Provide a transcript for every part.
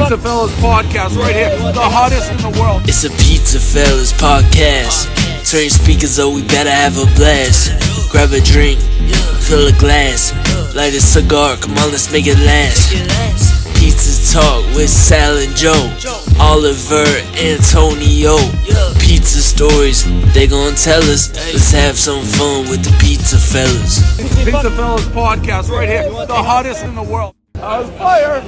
PizzaFellas podcast right here, the hottest in the world. It's a PizzaFellas podcast. Turn your speakers up, we better have a blast. Grab a drink, fill a glass, light a cigar, come on, let's make it last. Pizza Talk with Sal and Joe, Oliver, Antonio. Pizza stories, they gon' tell us. Let's have some fun with the PizzaFellas. PizzaFellas podcast right here, the hottest in the world. How's fire?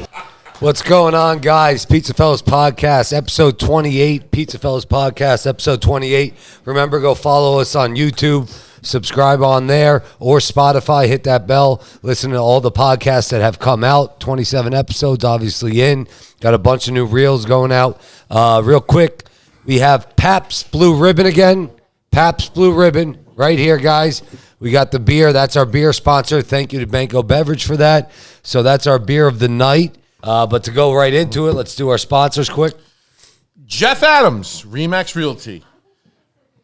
What's going on, guys? PizzaFellas podcast, episode 28. PizzaFellas podcast, episode 28. Remember, go follow us on YouTube. Subscribe on there or Spotify. Hit that bell. Listen to all the podcasts that have come out. 27 episodes, obviously in. Got a bunch of new reels going out. Real quick, we have Pabst Blue Ribbon again. Pabst Blue Ribbon right here, guys. We got the beer. That's our beer sponsor. Thank you to Banco Beverage for that. So that's our beer of the night. But to go right into it, let's do our sponsors quick. Jeff Adams, Remax Realty,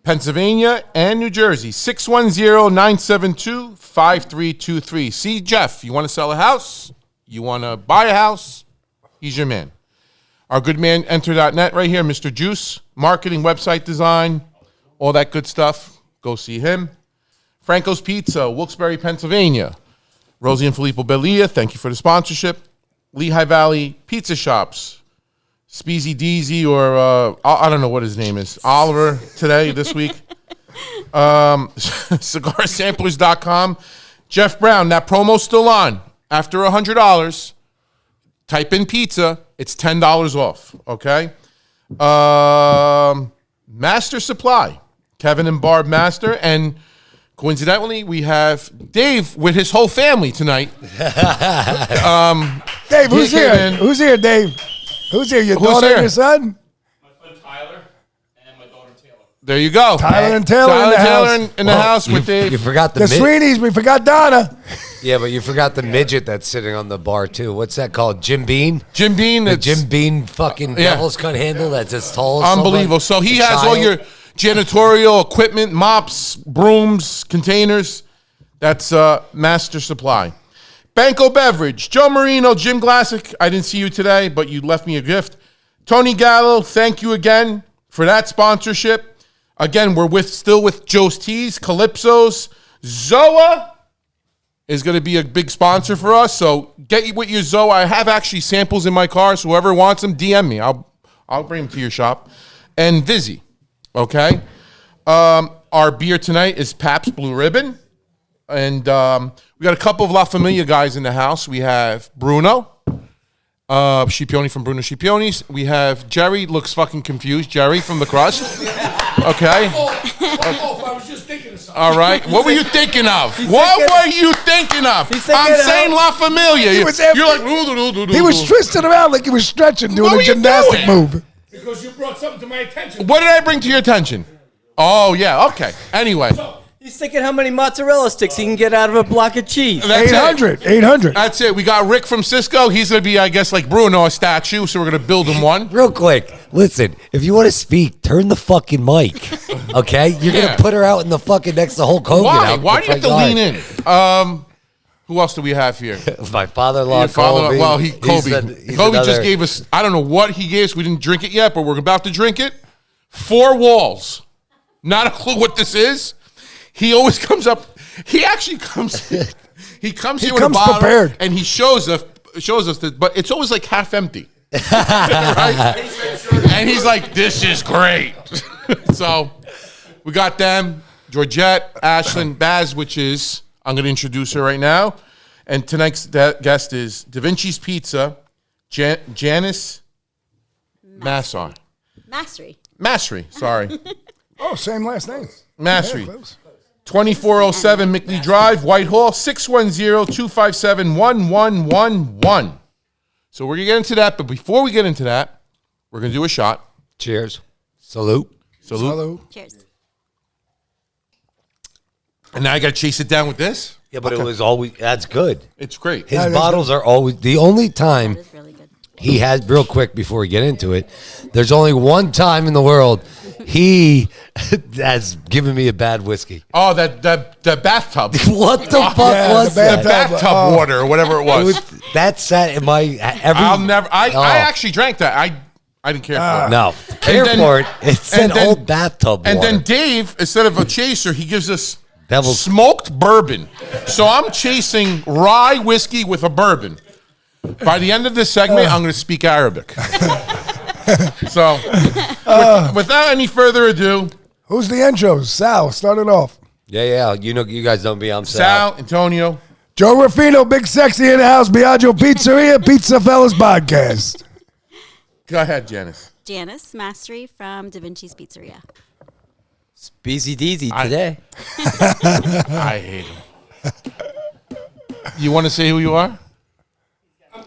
Pennsylvania and New Jersey, 610-972-5323. See Jeff, you want to sell a house? You want to buy a house? He's your man. Our good man, Enter.net right here, Mr. Juice, marketing, website design, all that good stuff. Go see him. Franco's Pizza, Wilkes-Barre, Pennsylvania. Rosie and Filippo Belia, thank you for the sponsorship. Lehigh Valley Pizza Shops, Speezy Deezy, or I don't know what his name is, Oliver today, this week. CigarSamplers.com. Jeff Brown, that promo's still on. After $100, type in pizza, it's $10 off, okay? Master Supply, Kevin and Barb Master, and coincidentally, we have Dave with his whole family tonight. Dave, who's here? Who's here, Dave? Who's here? Your daughter and your son? My son Tyler and my daughter Taylor. There you go. Tyler and Taylor in the house with Dave. You forgot The Sweeneys. We forgot Donna. Yeah, but you forgot the midget that's sitting on the bar, too. What's that called? Jim Beam? Jim Beam. The Jim Beam fucking devil's cut handle that's as tall as unbelievable. So he has all your janitorial equipment, mops, brooms, containers. That's Master Supply. Banco Beverage, Joe Marino, Jim Glassick. I didn't see you today, but you left me a gift. Tony Gallo, thank you again for that sponsorship. Again, we're still with Joe's Teas, Calypso's. Zoa is going to be a big sponsor for us, so get with your Zoa. I have actually samples in my car, so whoever wants them, DM me. I'll bring them to your shop. And Vizzy, okay? Our beer tonight is Pabst Blue Ribbon. And we got a couple of La Familia guys in the house. We have Bruno Scipione from Bruno Scipioni's. We have Jerry, looks fucking confused. Jerry from The Crust. Okay. I was just thinking of something. All right. What were you thinking of? What were you thinking of? I'm saying La Familia. You're like, He was twisting around like he was stretching, doing a gymnastic move. Because you brought something to my attention. what did I bring to your attention? Oh, yeah. Okay. Anyway. He's thinking how many mozzarella sticks he can get out of a block of cheese. 800. That's it. We got Rick from Cisco. He's going to be, I guess, like Bruno, a statue, so we're going to build him one. Real quick, listen, if you want to speak, turn the fucking mic, okay? You're going to put her out in the fucking next to Hulk Hogan. Why? Why do you have to lean in? Who else do we have here? My father-in-law, Kobe. Well, Kobe Kobe just gave us, I don't know what he gave us. We didn't drink it yet, but we're about to drink it. 4 walls. Not a clue what this is. He always comes up. He actually comes. He comes here with a bottle, prepared. and he shows us that, but it's always like half empty, right? And he's like, "This is great." So we got them, Georgette, Ashlyn, Baz, which is I'm going to introduce her right now, and tonight's guest is DaVinci's Pizza, Janis Massar. Massery. Sorry. Oh, same last name. Massery. Yeah, 2407 Mickley Drive, Whitehall, 610-257-1111. So we're going to get into that, but before we get into that, we're going to do a shot. Cheers. Salute. Cheers. And now I got to chase it down with this? Yeah, but it was always, that's good. It's great. His bottles are always, the only time That is really good. he has, real quick before we get into it, there's only one time in the world he has given me a bad whiskey. Oh, the bathtub. What the fuck was the that? bathtub water or whatever it was. That's that in my every. I'll never. I actually drank that. I didn't care for it. No, care for it. It's an old bathtub water. And then Dave, instead of a chaser, he gives us Devil's smoked bourbon. So I'm chasing rye whiskey with a bourbon. By the end of this segment, I'm going to speak Arabic. So, without any further ado, Who's the intros? Sal, start it off. Yeah. You know, you guys know me. I'm Sal. Sal, Antonio. Joe Ruffino, Big Sexy in the house, Biagio Pizzeria, PizzaFellas podcast. Go ahead, Janis. Janis Mastery from DaVinci's Pizzeria. Speezy Deezy today. I hate him. You want to say who you are?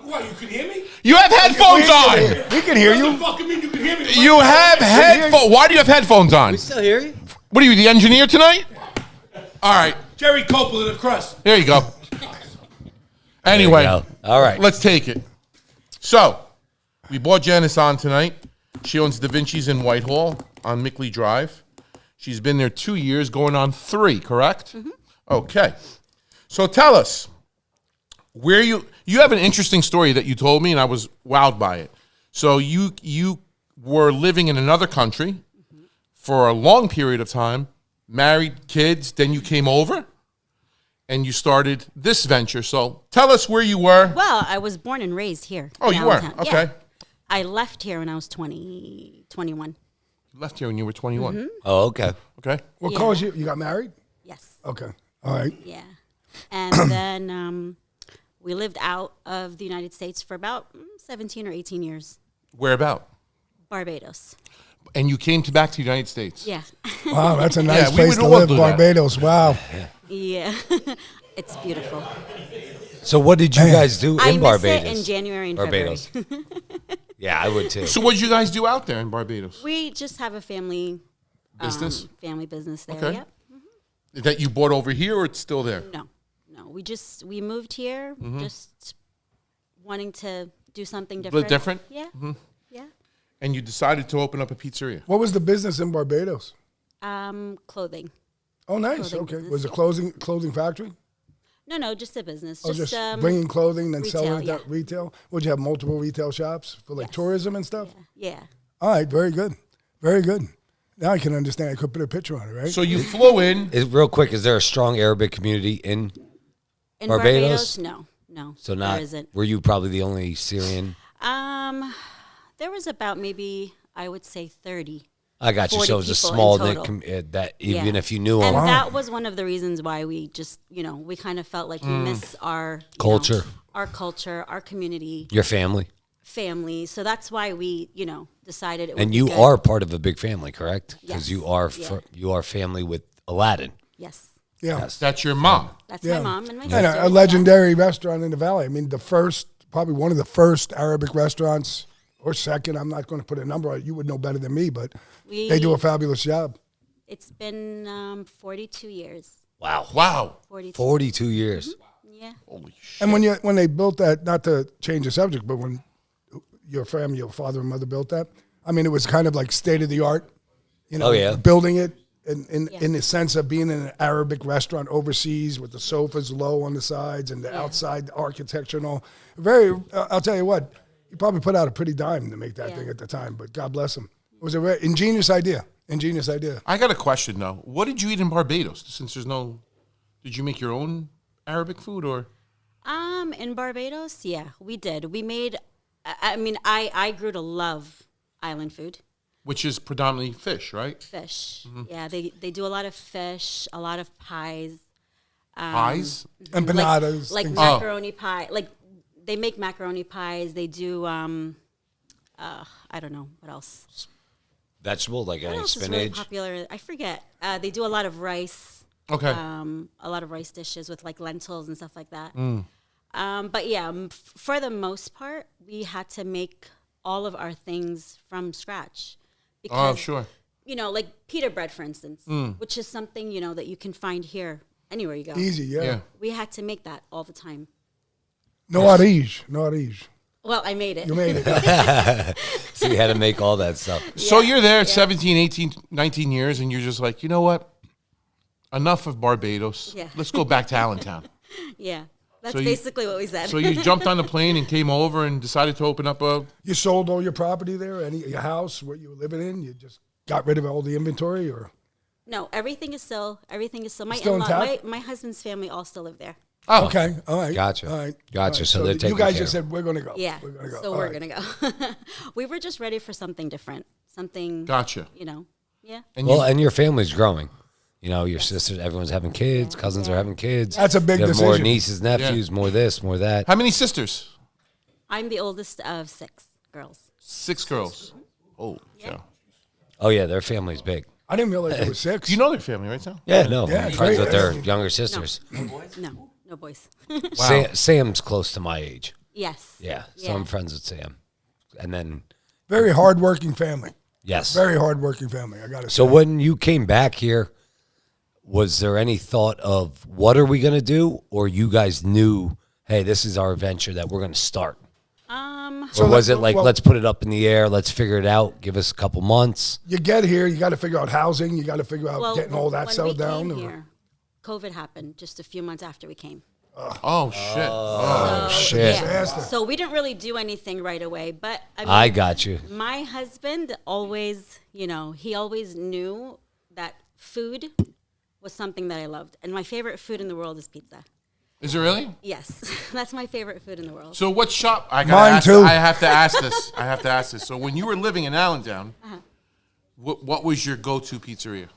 What, you can hear me? You have headphones on. We can hear What you. the fuck you mean you can hear me? You have headphones. Why do you have headphones on? Still hear you? What are you, the engineer tonight? All right, Jerry Copeland of the crust. there you go. Anyway, There you go. All right. let's take it. So, we brought Janis on tonight. She owns DaVinci's in Whitehall on Mickley Drive. She's been there 2 years, going on 3, correct? Mm-hmm. Okay. So tell us, where you have an interesting story that you told me, and I was wowed by it. So you were living in another country for a long period of time, married, kids, then you came over, and you started this venture. So tell us where you were. Well, I was born and raised here. Oh, in you were? Allentown. Okay. Yeah. I left here when I was 21. You left here when you were 21. Mm-hmm. Oh, okay. Okay. What Yeah. caused you? You got married? Yes. Okay. All right. Yeah. And then we lived out of the United States for about 17 or 18 years. Where about? Barbados. And you came back to the United States. Yeah. Wow, that's a Yeah, nice we place would to all live, do that. Barbados. Wow. Yeah. It's beautiful. So what did you guys do I in miss Barbados? it in January and Barbados. February. Yeah, I would too. So what did you guys do out there in Barbados? We just have a family Business? Family business there. Okay. Yep. That you bought over here, or it's still there? No. We moved here just wanting to do something different. different? Yeah. Yeah. And you decided to open up a pizzeria. What was the business in Barbados? Clothing. Oh, nice. Clothing Okay. business, Was it yeah. clothing factory? No, just a business. Or just bringing clothing and retail, selling it yeah. at retail? Would you have multiple retail shops for like tourism and stuff? Yeah. All right. Very good. Very good. Now I can understand. I could put a picture on it, right? So you flew in. Real quick, is there a strong Arabic community in In Barbados? No. So there not, isn't. were you probably the only Syrian? There was about maybe, I would say 30. I got you. 40 So it was a people in small total. knit that even Yeah. if you knew And them. that was one of the reasons why we just, we kind of felt like we miss our Culture. our culture, our community, Your family. family. So that's why we, decided it would And be you good. are part of a big family, correct? Because Yes. you are Yeah. you are family with Aladdin. Yes. yeah. That's your mom. That's Yeah. my mom and my And sister. a legendary restaurant in the valley. I mean, probably one of the first Arabic restaurants, or second. I'm not going to put a number on it. You would know better than me, but they do a fabulous job. It's been 42 years. Wow. Wow. 42 years. Yeah. Holy shit. And when they built that, not to change the subject, but when your family, your father and mother built that, I mean, it was kind of like state of the art. Oh, yeah. Building it in the sense of being in an Arabic restaurant overseas with the sofas low on the sides and the outside architecture and all. I'll tell you what, he probably put out a pretty dime to make that thing at the time, but God bless him. It was a very ingenious idea. Ingenious idea. I got a question though. What did you eat in Barbados? Since there's no, did you make your own Arabic food or? In Barbados, yeah, we did. We made, I grew to love island food. Which is predominantly fish, right? Fish. Yeah, they do a lot of fish, a lot of pies. Pies? Empanadas. Like things macaroni pie. Like they make macaroni pies. They do, I don't know, what else? Vegetable, like What any else is really spinach. popular? I forget. They do a lot of rice. Okay. A lot of rice dishes with like lentils and stuff like that. But yeah, for the most part, we had to make all of our things from scratch. Oh, sure. Like pita bread, for instance, which is something, that you can find here anywhere you go. Easy, yeah. Yeah. We had to make that all the time. No arige. Well, I made it. You made it. So you had to make all that stuff. So you're there 17, 18, 19 years, and you're just like, you know what? Enough of Barbados. Yeah. Let's go back to Allentown. Yeah. That's So you- basically what we said. So you jumped on the plane and came over and decided to open up a. You sold all your property there, your house, what you were living in. You just got rid of all the inventory, or No, everything is still my Still in-law, intact? my husband's family all still live there. Oh, okay, all right, Gotcha. all right, Gotcha. all right. So they're you taking guys care just of said we're going to go. Yeah. we're going to go. So All we're right. gonna go. We were just ready for something different, something. Gotcha. You know. Yeah. And Well, and your family's growing. You know, your sisters, everyone's having kids, cousins are having kids. That's a big you have more decision. nieces, nephews, more this, more that. how many sisters? I'm the oldest of 6 girls. 6 girls. Oh, yeah. Oh yeah, their family's big. I didn't realize there were 6. Do you know their family, right, Sam? Yeah, no, Yeah, I'm it's friends great. with their younger sisters. No, no boys. Sam's close to my age. Yes. Yeah, so I'm friends with Sam. And then, Very hardworking family. yes. Very hardworking family. I got to say. So when you came back here, was there any thought of what are we going to do? Or you guys knew, hey, this is our venture that we're going to start? Or was it like, well- let's put it up in the air, let's figure it out, give us a couple months? You get here, you got to figure out housing. You got to figure out Well, getting all that when settled we down. came or- here, COVID happened just a few months after we came. Oh, shit. Oh. Shit. Disaster. So we didn't really do anything right away, but I mean, I got you. my husband always, he always knew that food was something that I loved. And my favorite food in the world is pizza. Is it really? Yes, that's my favorite food in the world. So what shop? I Mine ask, too. I have to ask this. I have to ask this. So when you were living in Allentown, what was your go-to pizzeria?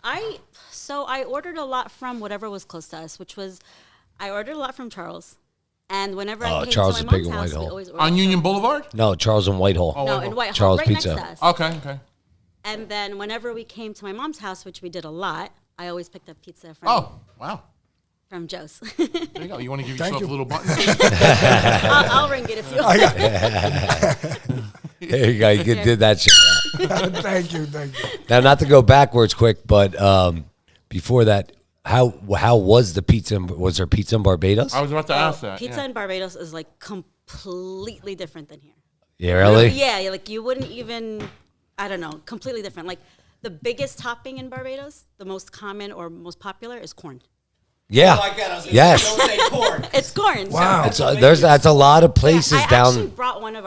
I ordered a lot from whatever was close to us, I ordered a lot from Charles. And whenever I came Charles to is my big mom's in house, we Whitehall. always ordered On Union Boulevard? No, Charles and Whitehall. No, in Whitehall, Charles right Pizza. next to us. Okay, okay. And then whenever we came to my mom's house, which we did a lot, I always picked up pizza Oh, wow. from Joe's. There you go. You want to give yourself you. a little button? I'll ring it if you want. There you go. You did that shit. Thank you. Now, not to go backwards quick, but before that, how was the pizza? Was there pizza in Barbados? I was about to ask that. Pizza yeah. in Barbados is like completely different than here. Yeah, really? Yeah, like you wouldn't even, I don't know, completely different. Like the biggest topping in Barbados, the most common or most popular is corn. Yeah. Oh, I get it. I was gonna Yes. say, don't say corn. It's corn. Wow. It's that's a lot of places I actually down. brought one of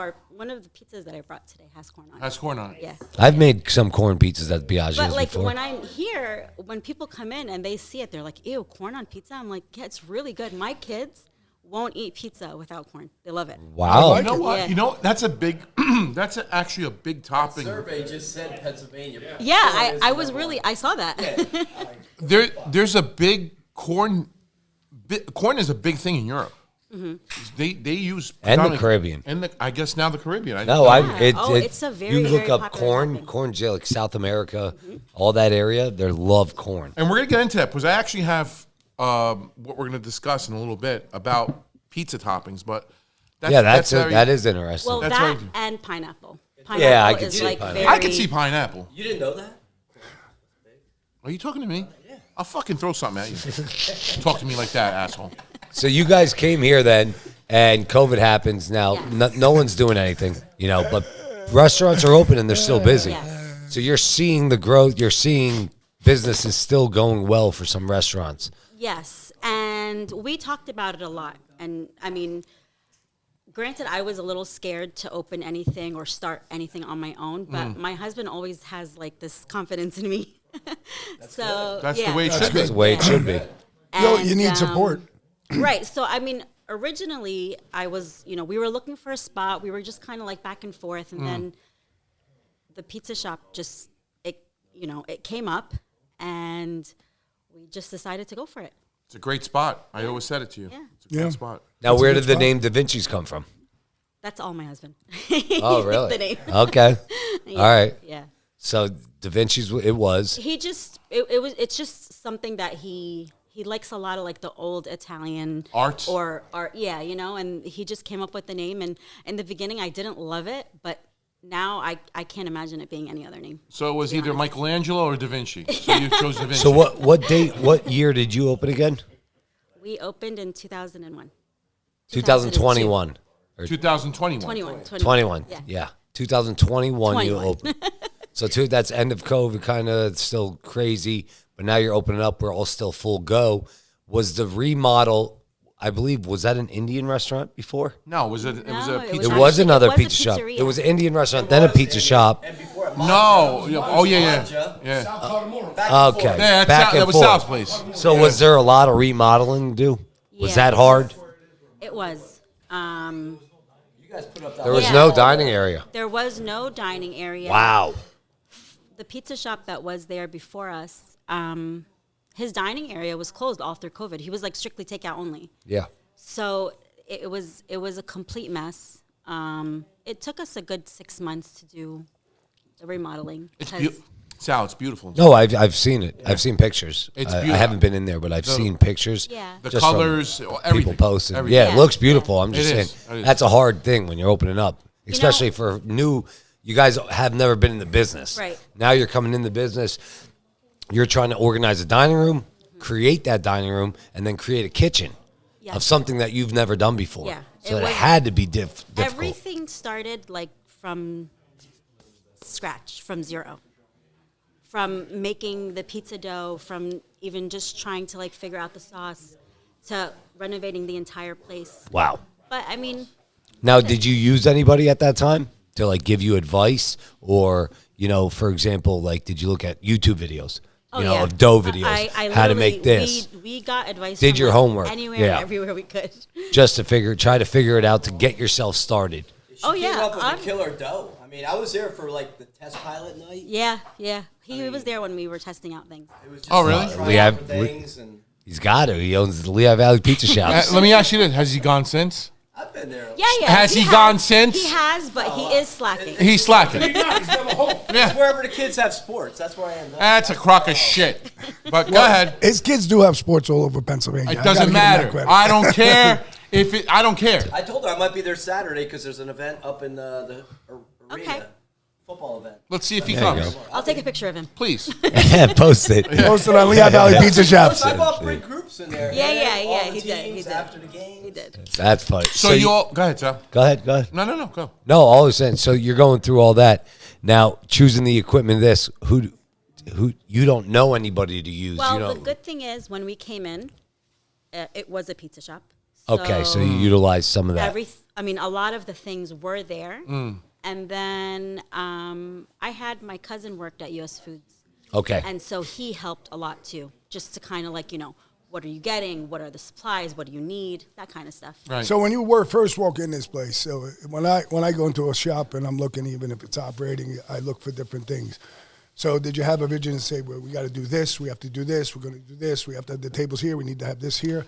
the pizzas that I brought today has corn on it. Has corn on it. Yeah. I've made some corn pizzas at Biaggi's But like before. when I'm here, when people come in and they see it, they're like, ew, corn on pizza? I'm like, yeah, it's really good. My kids won't eat pizza without corn. They love it. Wow. You know what? Yeah. You know, that's a big, actually a big topping. Survey just said Pennsylvania. Yeah, I was really, I saw that. There's a big corn. Corn is a big thing in Europe. They use And the predominantly- Caribbean. And I guess now the Caribbean. No, It's a very, you look very up popular corn, topping. like South America, all that area, they love corn. And we're gonna get into that because I actually have what we're gonna discuss in a little bit about pizza toppings. But that's that is interesting. Well, That's that very- and pineapple. Yeah, I Pineapple can is see like pineapple. very. I can see pineapple. You didn't know that? Are you talking to me? Yeah. I'll fucking throw something at you. Talk to me like that, asshole. So you guys came here then, and COVID happens. Now, Yes. no one's doing anything, but restaurants are open and they're still busy. Yes. So you're seeing the growth. You're seeing business is still going well for some restaurants. Yes, and we talked about it a lot. And I mean, granted, I was a little scared to open anything or start anything on my own, but my husband always has like this confidence in me. So That's yeah. the way it should That's be. the way it should be. And, you need support. Right. So, I mean, originally I was, we were looking for a spot. We were just kind of like back and forth. And then the pizza shop just, it came up and we just decided to go for it. It's a great spot. I always said it to you. Yeah. It's a great Yeah. spot. Now, where did the spot. name DaVinci's come from? That's all my husband. Oh, really? The name. Okay. Yeah. All right. Yeah. So DaVinci's, it was. He just, it's just something that he likes a lot of like the old Italian Art? or art. Yeah. And he just came up with the name. And in the beginning, I didn't love it, but now I can't imagine it being any other name. So it was either Michelangelo or Da Vinci. So you chose Da Vinci. So what year did you open again? We opened in 2001. 2021. 2021. 21. Yeah. Yeah. 2021 you 21. opened. So that's end of COVID, kind of still crazy, but now you're opening up. We're all still full go. Was the remodel, I believe, was that an Indian restaurant before? No, it was a No, pizza. It was another it was a pizza shop. pizzeria. It was an Indian restaurant, then a pizza shop. No. Oh, yeah. Okay. Yeah, Back and that was forth. Sal's place. So was there a lot of remodeling to do? Was Yeah. that hard? It was. There was Yeah. no dining area. There was no dining area. Wow. The pizza shop that was there before us, his dining area was closed all through COVID. He was like strictly takeout only. Yeah. So it was a complete mess. It took us a good 6 months to do the remodeling. It's 'cause- Sal, it's beautiful. No, I've seen it. I've seen pictures. It's I beautiful. haven't been in there, but I've seen pictures. Yeah. The just from colors, people everything. posting. Everything. Yeah, it Yeah. looks beautiful. I'm just It saying is. It is. that's a hard thing when you're opening up, especially for new. You guys have never been in the business. Right. Now you're coming in the business. You're trying to organize a dining room, create that dining room, and then create a kitchen Yeah. of something that you've never done before. Yeah. So It it was- had to be difficult. Everything started like from scratch, from zero. From making the pizza dough, from even just trying to like figure out the sauce, to renovating the entire place. Wow. But I mean, Now, did you use anybody at that time to like give you advice, or for example, like did you look at YouTube videos, of dough videos, I how to literally- make this, We got advice. Did from, your like, homework. anywhere, Yeah. and everywhere we could. just to try to figure it out to get yourself started? Oh, She yeah, came up with I'm- a killer dough. I mean, I was there for like the test pilot night. Yeah. He was there when we were testing out things. It was just Oh, really? trying We have- different things, and He's got to. He owns the Lehigh Valley Pizza Shops. Let me ask you this: has he gone since? I've been there. Yeah. Has he gone since? He has, but he is slacking. He's slacking. It's wherever the kids have sports. That's where I am. That's a crock of shit. But go ahead. His kids do have sports all over Pennsylvania. It I gotta doesn't give him that matter. credit. I don't care I don't care. I told her I might be there Saturday because there's an event up in the arena, Okay. football event. Let's see if he There you comes. I'll take a picture of him. Please. Post it. Posted on Lehigh Valley Pizza Shops. I bought big groups in there. Yeah, and all the he did, teams he did. After the game. He did. That's funny. So you all go ahead, Sal. go ahead. No, go. No, all of a sudden, so you're going through all that. Now, choosing the equipment, who you don't know anybody to use. Well, the good thing is when we came in, it was a pizza shop. Okay, so you utilize some of that. A lot of the things were there. And then I had my cousin worked at US Foods. Okay. And so he helped a lot too, just to kind of like, what are you getting? What are the supplies? What do you need? That kind of stuff. Right. So when you first walk in this place, so when I go into a shop and I'm looking, even if it's operating, I look for different things. So did you have a vision to say, well, we got to do this, we have to do this, we're going to do this, we have to have the tables here, we need to have this here?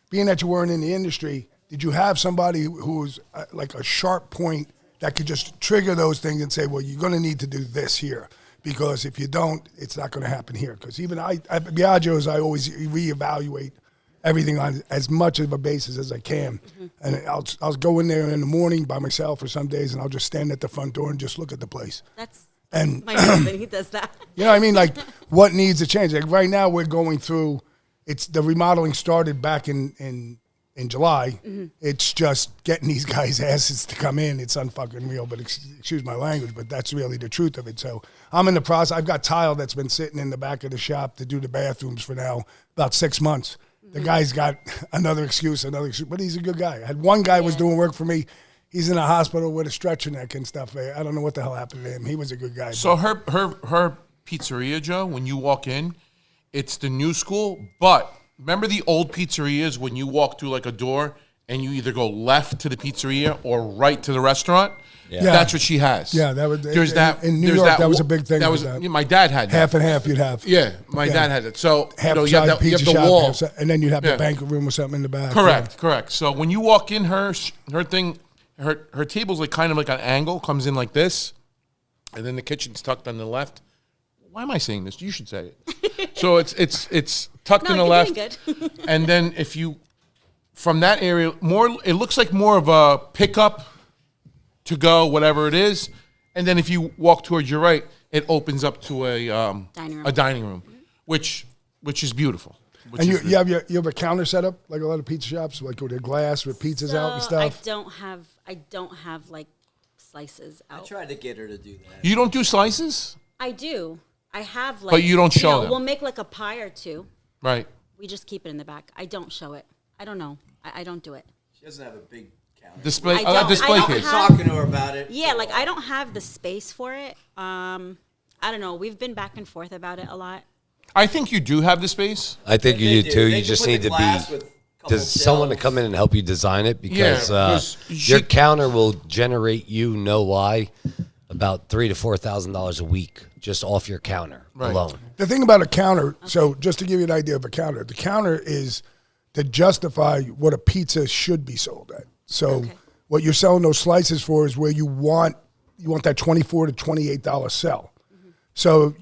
Being that you weren't in the industry, did you have somebody who was like a sharp point that could just trigger those things and say, well, you're going to need to do this here? Because if you don't, it's not going to happen here. Because even at Biagio's, I always reevaluate everything on as much of a basis as I can. And I'll go in there in the morning by myself or some days, and I'll just stand at the front door and just look at the place. That's And my husband. He does that. you know what I mean? Like, what needs to change? Like, right now, we're going through, the remodeling started back in July. It's just getting these guys' asses to come in. It's unfucking real, but excuse my language, but that's really the truth of it. So I'm in the process. I've got tile that's been sitting in the back of the shop to do the bathrooms for now about 6 months. The guy's got another excuse, but he's a good guy. I had one guy was doing work for me. He's in a hospital with a stretcher neck and stuff. I don't know what the hell happened to him. He was a good guy. So her pizzeria, Joe, when you walk in, it's the new school, but remember the old pizzerias when you walk through like a door and you either go left to the pizzeria or right to the restaurant? Yeah. That's what she has. Yeah, that was There's that in New there's York. That was a big thing. That was my dad had that. half and half. You'd have Yeah, my dad had it. So half you have side the, you pizza have the shop, wall. half side- and then you'd have Yeah. the banquet room or something in the back. Correct. So when you walk in, her table's like kind of like an angle, comes in like this, and then the kitchen's tucked on the left. Why am I saying this? You should say it. So it's tucked No, in the you're left, doing good. and then if you from that area it looks like more of a pickup to go, whatever it is, and then if you walk towards your right, it opens up to a Dining room. dining room, which is beautiful. And you have a counter setup like a lot of pizza shops, like with their glass with pizzas out and stuff. I don't have like slices out. I tried to get her to do that. You don't do slices? I do. I have like. But you don't show them. We'll make like a pie or two. Right. We just keep it in the back. I don't show it. I don't know. I don't do it. She doesn't have a big counter. Display I don't case. have- Talking to her about it. Yeah, like I don't have the space for it. I don't know. We've been back and forth about it a lot. I think you do have the space. I think you do too. They You can just put need the to glass be. with a couple Does someone to shelves. come in and help you design it? Because 'cause your she- counter will generate you no lie about $3,000 to $4,000 a week just off your counter alone. The thing about a counter, so just to give you an idea of a counter, the counter is to justify what a pizza should be sold at. So what you're selling those slices for is where you want that $24 to $28 sell. So,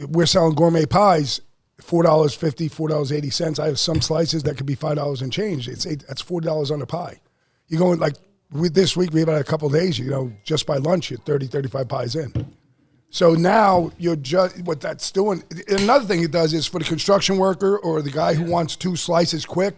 we're selling gourmet pies, $4.50, $4.80. I have some slices that could be $5 and change. That's $40 on a pie. You're going like this week, we have had a couple of days, just by lunch, you're 30, 35 pies in. So now you're just what that's doing. Another thing it does is for the construction worker or the guy who wants 2 slices quick,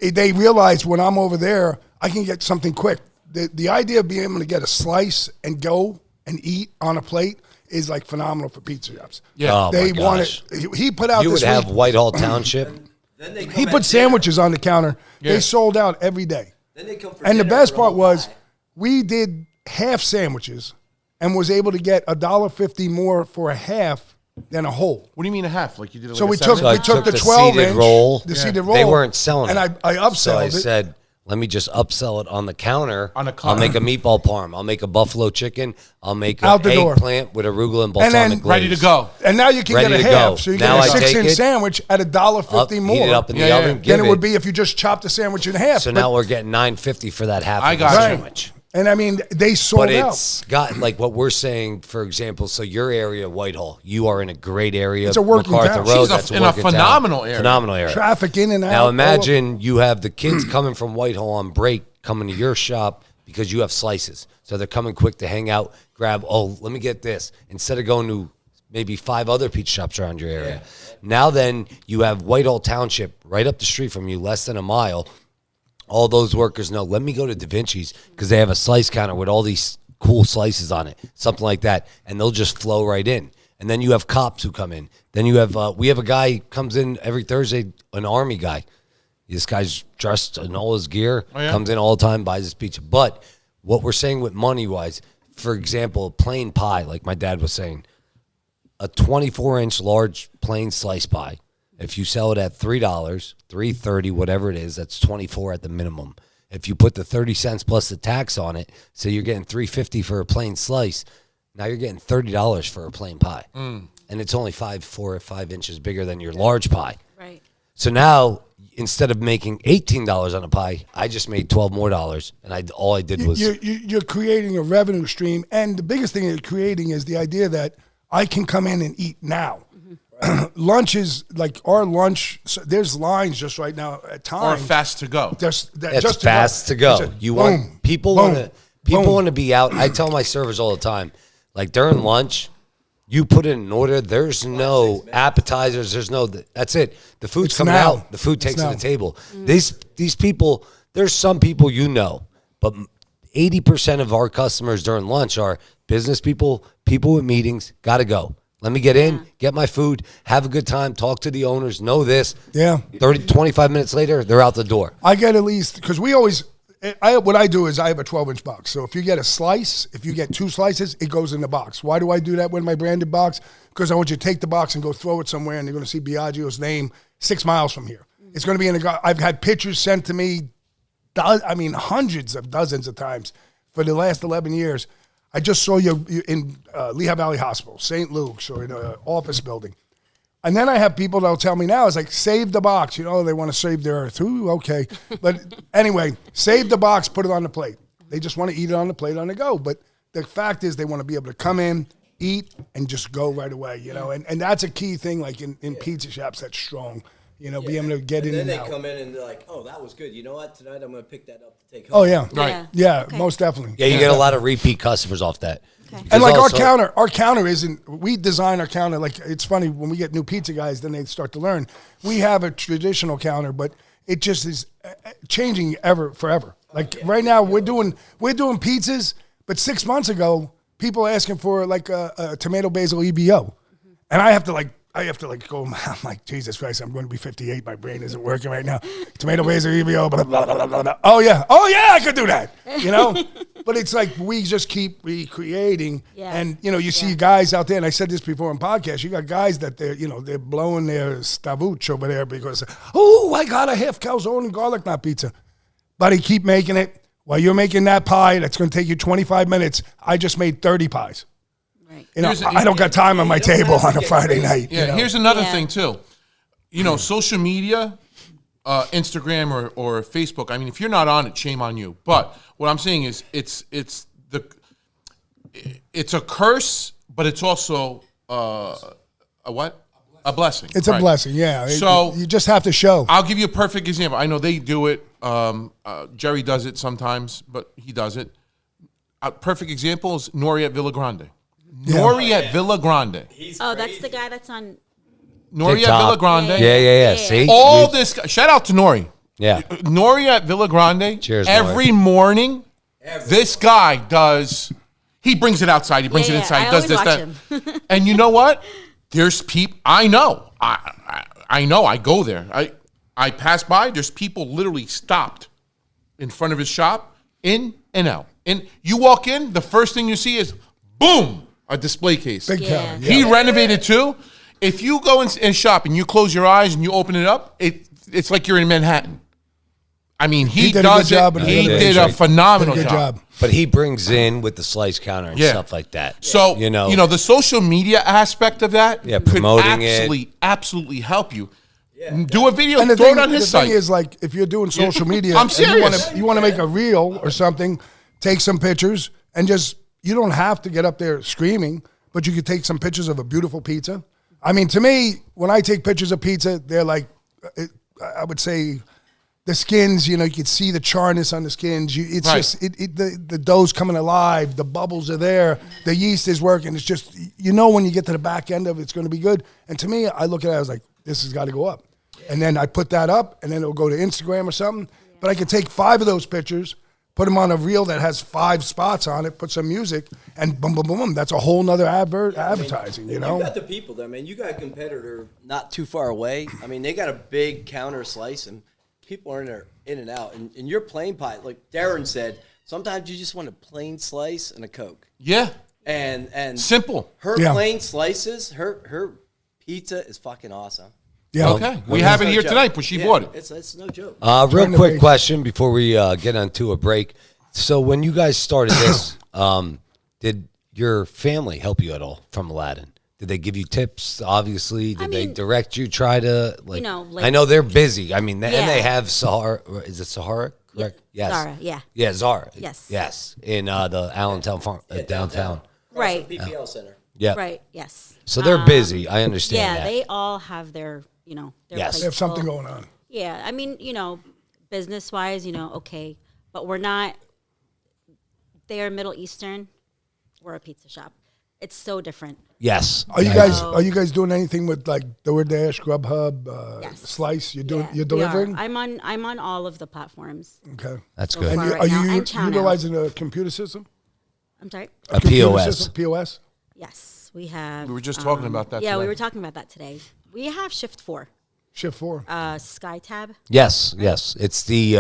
they realize when I'm over there, I can get something quick. The idea of being able to get a slice and go and eat on a plate is like phenomenal for pizza shops. Yeah. Oh, They my want gosh. it. He put out You this would have week. Whitehall Township. Then they come He at put sandwiches on the counter. Yeah. They sold out every day. Then they come for And the dinner best for a part whole was pie. we did half sandwiches and was able to get $1.50 more for a half than a whole. What do you mean a half? Like you did. So like we a took seven? I we took took the the 12 seated inch roll. the seated roll. They weren't selling and it. I upsold So I it. said, let me just upsell it on the counter. On a I'll counter. make a meatball parm. I'll make a buffalo chicken. I'll make an Out the door. eggplant with arugula and And balsamic then- glaze. Ready to go. And now you can Ready get a to half. go. So you Now get a I take 6-inch it, sandwich at $1.50 Up, more heat it up in the Yeah, oven. yeah. Give than it would be if you just chopped the sandwich in half. So But- now we're getting $9.50 for that half I of got the you. sandwich. And I mean, they sold But out. it's got like what we're saying, for example. So your area, Whitehall, you are in a great area. It's a working MacArthur town. Road, She's that's in a working town. phenomenal area. Phenomenal area. Traffic in and out. Now imagine you have the kids coming from Whitehall on break, coming to your shop because you have slices. So they're coming quick to hang out, grab, let me get this. Instead of going to maybe 5 other pizza shops around your area. Now then you have Whitehall Township right up the street from you, less than a mile. All those workers know, let me go to DaVinci's because they have a slice counter with all these cool slices on it, something like that. And they'll just flow right in. And then you have cops who come in. Then you have, we have a guy comes in every Thursday, an Army guy. This guy's dressed in all his gear, comes in all the time, buys his pizza. But what we're saying with money-wise, for example, a plain pie, like my dad was saying, a 24-inch large plain slice pie, if you sell it at $3, $3.30, whatever it is, that's $24 at the minimum. If you put the 30 cents plus the tax on it, so you're getting $3.50 for a plain slice, now you're getting $30 for a plain pie. And it's only 4 or 5 inches bigger than your large pie. Right. So now, instead of making $18 on a pie, I just made $12 more, and all I did was You're creating a revenue stream, and the biggest thing you're creating is the idea that I can come in and eat now. Lunch is like our lunch. So there's lines just right now at Or times. fast to go. It's it's fast to go. It's a You boom, want people boom, want to boom. want to be out. I tell my servers all the time, like during lunch, you put it in an order. There's no appetizers. There's no. That's it. The food's It's coming now. out. The food It's takes to now. the table. These people. There's some people but 80% of our customers during lunch are business people, people with meetings. Got to go. Let me get in, get my food, have a good time, talk to the owners, know this. Yeah. 25 minutes later, they're out the door. I get at least, because we always, what I do is I have a 12-inch box. So if you get a slice, if you get 2 slices, it goes in the box. Why do I do that with my branded box? Because I want you to take the box and go throw it somewhere, and they're going to see Biagio's name 6 miles from here. It's going to be in a, I've had pictures sent to me, hundreds of dozens of times for the last 11 years. I just saw you in Lehigh Valley Hospital, St. Luke's, or in an office building. And then I have people that'll tell me now, it's like, save the box. They want to save their earth. Ooh, okay. But anyway, save the box, put it on the plate. They just want to eat it on the plate on the go. But the fact is they want to be able to come in, eat, and just go right away, And that's a key thing, like in pizza shops, that's strong. be able to get in Then and they out. come in and they're like, "Oh, that was good. You know what? Tonight I'm going to pick that up to take home." Oh yeah, Right. yeah, Okay. most definitely. Yeah, you get a lot of repeat customers off that. Okay. And like also- our counter isn't. We design our counter like it's funny when we get new pizza guys. Then they start to learn. We have a traditional counter, but it just is changing forever. Like right now, we're doing pizzas, but 6 months ago, people are asking for like a tomato basil EBO, and I have to go. I'm like, Jesus Christ, I'm going to be 58. My brain isn't working right now. Tomato basil EBO, blah, blah, blah, blah, blah. Oh yeah, I could do that. But it's like we just keep recreating, and you see guys out there. And I said this before in podcasts. You got guys that they're blowing their stavuch over there because I got a half calzone and garlic knot pizza. Buddy, keep making it. While you're making that pie, that's going to take you 25 minutes. I just made 30 pies. Right. I don't got time on my table on a Friday night. Yeah, here's another Yeah. thing too. Social media, Instagram or Facebook. I mean, if you're not on it, shame on you. But what I'm saying is, it's a curse, but it's also a what? A blessing. It's a Right. blessing, yeah. So you just have to show. I'll give you a perfect example. I know they do it. Jerry does it sometimes, but he does it. A perfect example is Nori at Villa Grande. Nori at Villa Grande. That's the guy that's on. Nori at TikTok. Villa Grande. Yeah. See? All this. Shout out to Nori. Yeah. Nori at Villa Grande. Cheers, Every morning, this guy does. He brings it outside. He brings it inside. I He does this, always that. watch him. And you know what? There's people. I know. I know. I go there. I pass by. There's people literally stopped in front of his shop, in and out. And you walk in, the first thing you see is boom, a display case. Big Yeah. counter. He renovated too. If you go and shop and you close your eyes and you open it up, it's like you're in Manhattan. I mean, he did a does good job it. in He the did a renovation. phenomenal Did a good job. But he brings in with the slice counter and Yeah. stuff like that. So the social media aspect of that Yeah, could promoting it. absolutely help you. Do a video, And the throw thing, it on his the site. thing is, like, if you're doing social media, I'm and serious. you want to make a reel or something, take some pictures and you don't have to get up there screaming, but you could take some pictures of a beautiful pizza. I mean, to me, when I take pictures of pizza, they're like, I would say, the skins. You can see the charness on the skins. It's Right. just the dough's coming alive. The bubbles are there. The yeast is working. It's just when you get to the back end of it, it's going to be good. And to me, I look at it, I was like, this has got to go up. And then I put that up, and then it'll go to Instagram or something. But I could take 5 of those pictures, put them on a reel that has 5 spots on it, put some music, and boom, boom, boom, boom. That's a whole nother advertising, You got the people there, man. You got a competitor not too far away. I mean, they got a big counter slice, and people are in and out. And your plain pie, like Darren said, sometimes you just want a plain slice and a Coke. Yeah. And Simple. her Yeah. plain slices, her pizza is fucking awesome. Yeah. Okay. We have it No here joke. tonight, but she Yeah, bought it. It's no joke. Real Trying to quick make- question before we get onto a break. So when you guys started this, did your family help you at all from Aladdin? Did they give you tips? Obviously, did they mean, direct you? Try to like. like- I know they're busy. I mean, and Yeah. they have Sahara. Is it Sahara? Correct. Yes. Zara, yeah. Yeah, Zara. Yes. Yes. In the Allentown farm, downtown. Right. PPL Center. Yeah. Right. Yes. So they're busy. I understand Yeah, that. they all have their their Yes. plates They have something full. going on. Yeah, I mean, business wise, okay, but we're not. They are Middle Eastern. We're a pizza shop. It's so different. Yes. Are you I- guys doing anything with like DoorDash, Grubhub, Yes. Slice? You're Yeah, you're we are. delivering? I'm on all of the platforms. Okay. That's So good. far. And right are now, you and Chow now. utilizing a computer system? I'm sorry. A computer POS. system, POS? Yes, we have. We were just talking about that Yeah, we today. were talking about that today. We have Shift 4, Shift 4. SkyTab. Yes. It's the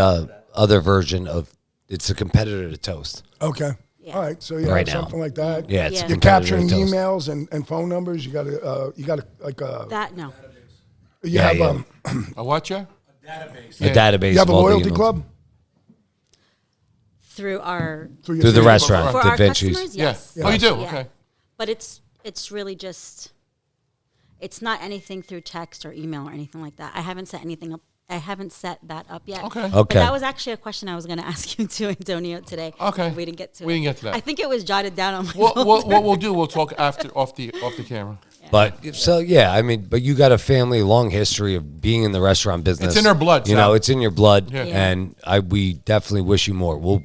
other version of. It's a competitor to Toast. Okay. Yeah. All right. So you Right have now. something like that. Yeah, it's Yeah. a You're competitor capturing to Toast. emails and phone numbers. You got to like That no. you Yeah, have yeah. A what, yeah? A database. you have a of all the loyalty emails. club Through our your Through the system? restaurant, for our DaVinci's. customers, Yeah. yes. Oh, you do? Yeah. Okay. But it's really just. It's not anything through text or email or anything like that. I haven't set anything up. I haven't set that up yet. Okay. Okay. But that was actually a question I was going to ask you too, Antonio, today. Okay. We didn't get to it. We didn't get to that. I think it was jotted down on my What phone. we'll do, we'll talk after off the camera. But so yeah, I mean, but you got a family, long history of being in the restaurant business. It's in our blood, You Sal. know, it's in your blood, Yeah. and we definitely wish you more. We'll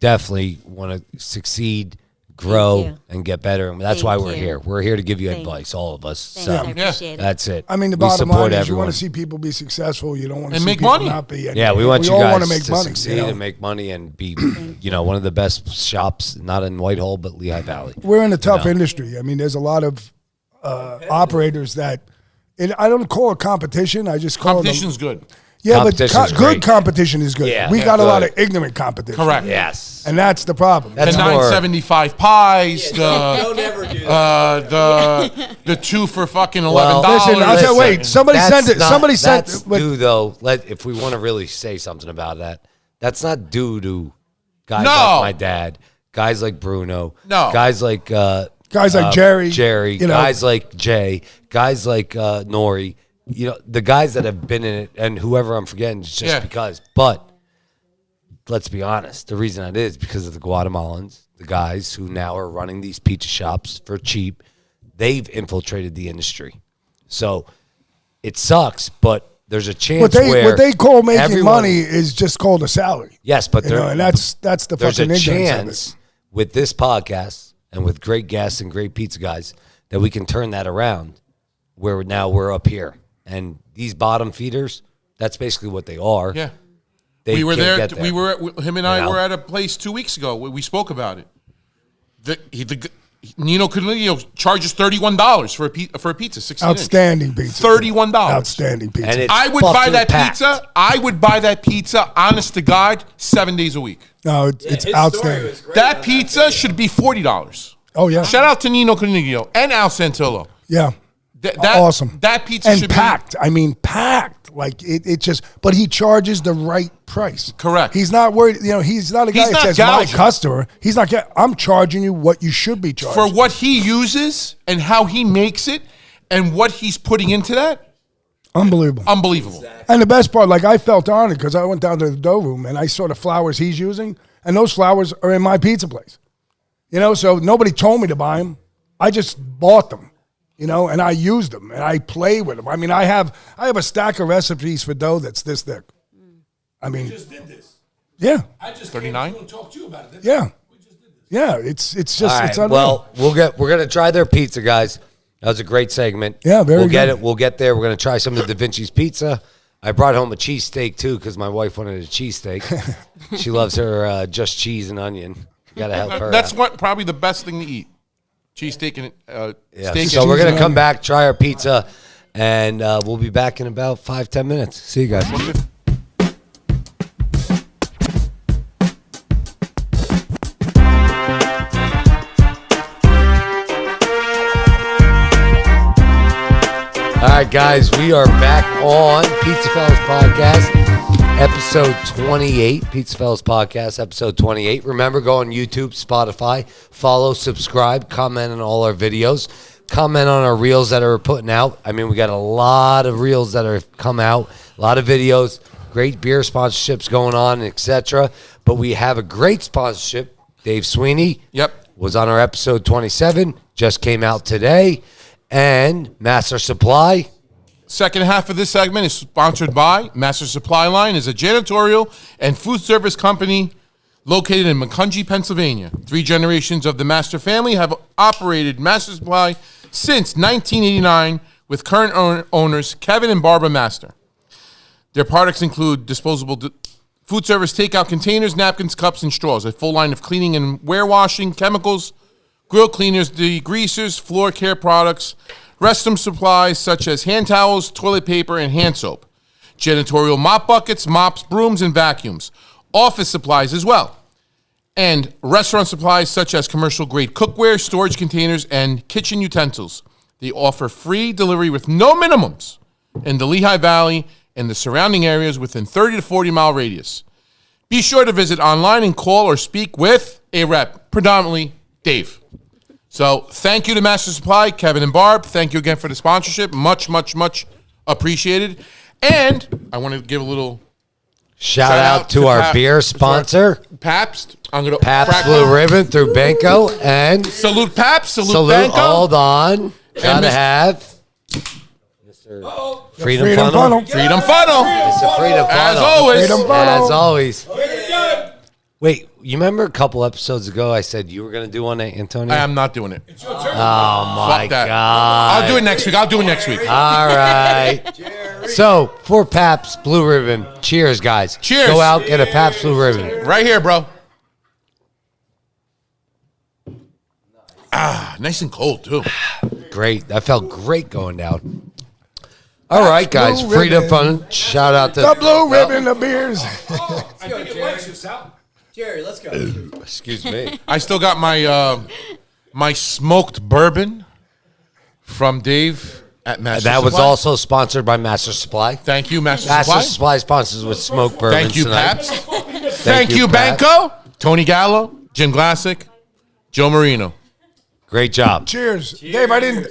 definitely want to succeed, grow, you. and get better. And that's Thank why we're you. here. We're here to give you Thank advice, all of us. Thanks, So I appreciate it. that's it. I mean, the We bottom support line is you everyone. want to see people be successful. You don't want to And see make people money. not be. And Yeah, we want you all guys wanna make to money, succeed you know? and make money and be, one of the best shops, not in Whitehall, but Lehigh Valley. We're in a tough know. industry. I mean, there's a lot of operators that, and I don't call it competition. I just call Competition's it good. Yeah, but Competition's good great. competition is good. Yeah, we yeah, got a lot good. of ignorant competition. Correct. Yes. And that's the problem. That's The more- 975 pies, Don't ever do that. the two for fucking $11. Well, Listen, I'll tell you, wait, somebody That's sent it. not- Somebody sent that's it. but- due though. If we want to really say something about that, that's not due to guys No. like my dad, guys like Bruno, No. guys like Jerry, Jerry, you know. guys like Jay, guys like Nori. You know, the guys that have been in it, and whoever I'm forgetting, is just Yeah. because. But let's be honest, the reason that is because of the Guatemalans, the guys who now are running these pizza shops for cheap. They've infiltrated the industry, so it sucks. But there's a chance what where they call making everyone- money is just called a salary. Yes, but You know, and that's the there's fucking a ignorance of it. chance with this podcast and with great guests and great pizza guys that we can turn that around. Where now we're up here, and these bottom feeders, that's basically what they are. Yeah. They We were can't there. get We were him and I know? were at a place 2 weeks ago. We spoke about it. Nino Cornelio charges $31 for a pizza. 16 Outstanding pizza. $31. Outstanding pizza. And it's I would buy fucking that packed. pizza. I would buy that pizza, honest to God, 7 days a week. No, it's His story outstanding. was great That on pizza should be $40. Oh yeah, Shout out to Nino Cornelio and Al Santillo. yeah. That Awesome. That pizza and should packed. I mean, packed. Like it just. But he charges the right price. Correct. He's not worried. You know, he's not a guy He's that not says gouging. my customer. He's not. I'm charging you what you should be charged for what he uses and how he makes it and what he's putting into that. Unbelievable. Unbelievable. And the best part, like I felt honored because I went down to the dough room and I saw the flowers he's using, and those flowers are in my pizza place. You know, so nobody told me to buy them. I just bought them. You know, and I used them and I play with them. I mean, I have a stack of recipes for dough that's this thick. I mean, Just did this. yeah, I just 39? came to talk to you about it. yeah, yeah. It's just All right. it's unreal. Well, we're gonna try their pizza, guys. That was a great segment. Yeah, very We'll get good. it. We'll get there. We're gonna try some of the DaVinci's pizza. I brought home a cheesesteak too because my wife wanted a cheesesteak. She loves her just cheese and onion. Gotta help her. That's out. what probably the best thing to eat. Cheesesteak and Yeah. steak. So and we're cheese. gonna come back, try our pizza, and we'll be back in about 5-10 minutes. See you guys. All right, guys, we are back on PizzaFellas Podcast, episode 28. PizzaFellas Podcast, episode 28. Remember, go on YouTube, Spotify, follow, subscribe, comment on all our videos, comment on our reels that are putting out. I mean, we got a lot of reels that are come out, a lot of videos, great beer sponsorships going on, etc. But we have a great sponsorship. Dave Sweeney was on our episode 27, just came out today. And Master Supply. Second half of this segment is sponsored by Master Supply Line, is a janitorial and food service company located in Macungie, Pennsylvania. 3 generations of the Master family have operated Master Supply since 1989 with current owners Kevin and Barbara Master. Their products include disposable food service takeout containers, napkins, cups, and straws, a full line of cleaning and warewashing, chemicals, grill cleaners, degreasers, floor care products, restroom supplies such as hand towels, toilet paper, and hand soap, janitorial mop buckets, mops, brooms, and vacuums, office supplies as well, and restaurant supplies such as commercial-grade cookware, storage containers, and kitchen utensils. They offer free delivery with no minimums in the Lehigh Valley and the surrounding areas within 30 to 40-mile radius. Be sure to visit online and call or speak with a rep, predominantly Dave. So thank you to Master Supply, Kevin and Barb. Thank you again for the sponsorship. Much, much, much appreciated. And I want to give a little Shout out to our beer sponsor, Pabst. I'm going to Pabst Blue Ribbon through Banco. And salute Pabst, salute salute, Banco. hold on. Gotta have Mr. Freedom Funnel. Freedom Funnel. Mr. Freedom Funnel. As always. Freedom Funnel. As always. Wait, you remember a couple episodes ago I said you were going to do one, Antonio? I am not doing it. Oh, my Fuck that. God. I'll do it next week. All right. So, for Pabst Blue Ribbon, cheers, guys. Cheers. Go out, get a Pabst Blue Ribbon. Right here, bro. Ah, nice and cold, too. Great. That felt great going down. All right, guys. Blue Freedom Ribbon. Fun. Shout out to The blue ribbon of beers. Jerry, let's go. Excuse me. I still got my my smoked bourbon from Dave at Master That was Supply. also sponsored by Master Supply. Thank you, Master Master Supply. Supply sponsors with smoked bourbon. Thank you, tonight. Paps. Thank you, Paps. Banco. Tony Gallo, Jim Glassick, Joe Marino. Great job. Cheers. Dave, I didn't.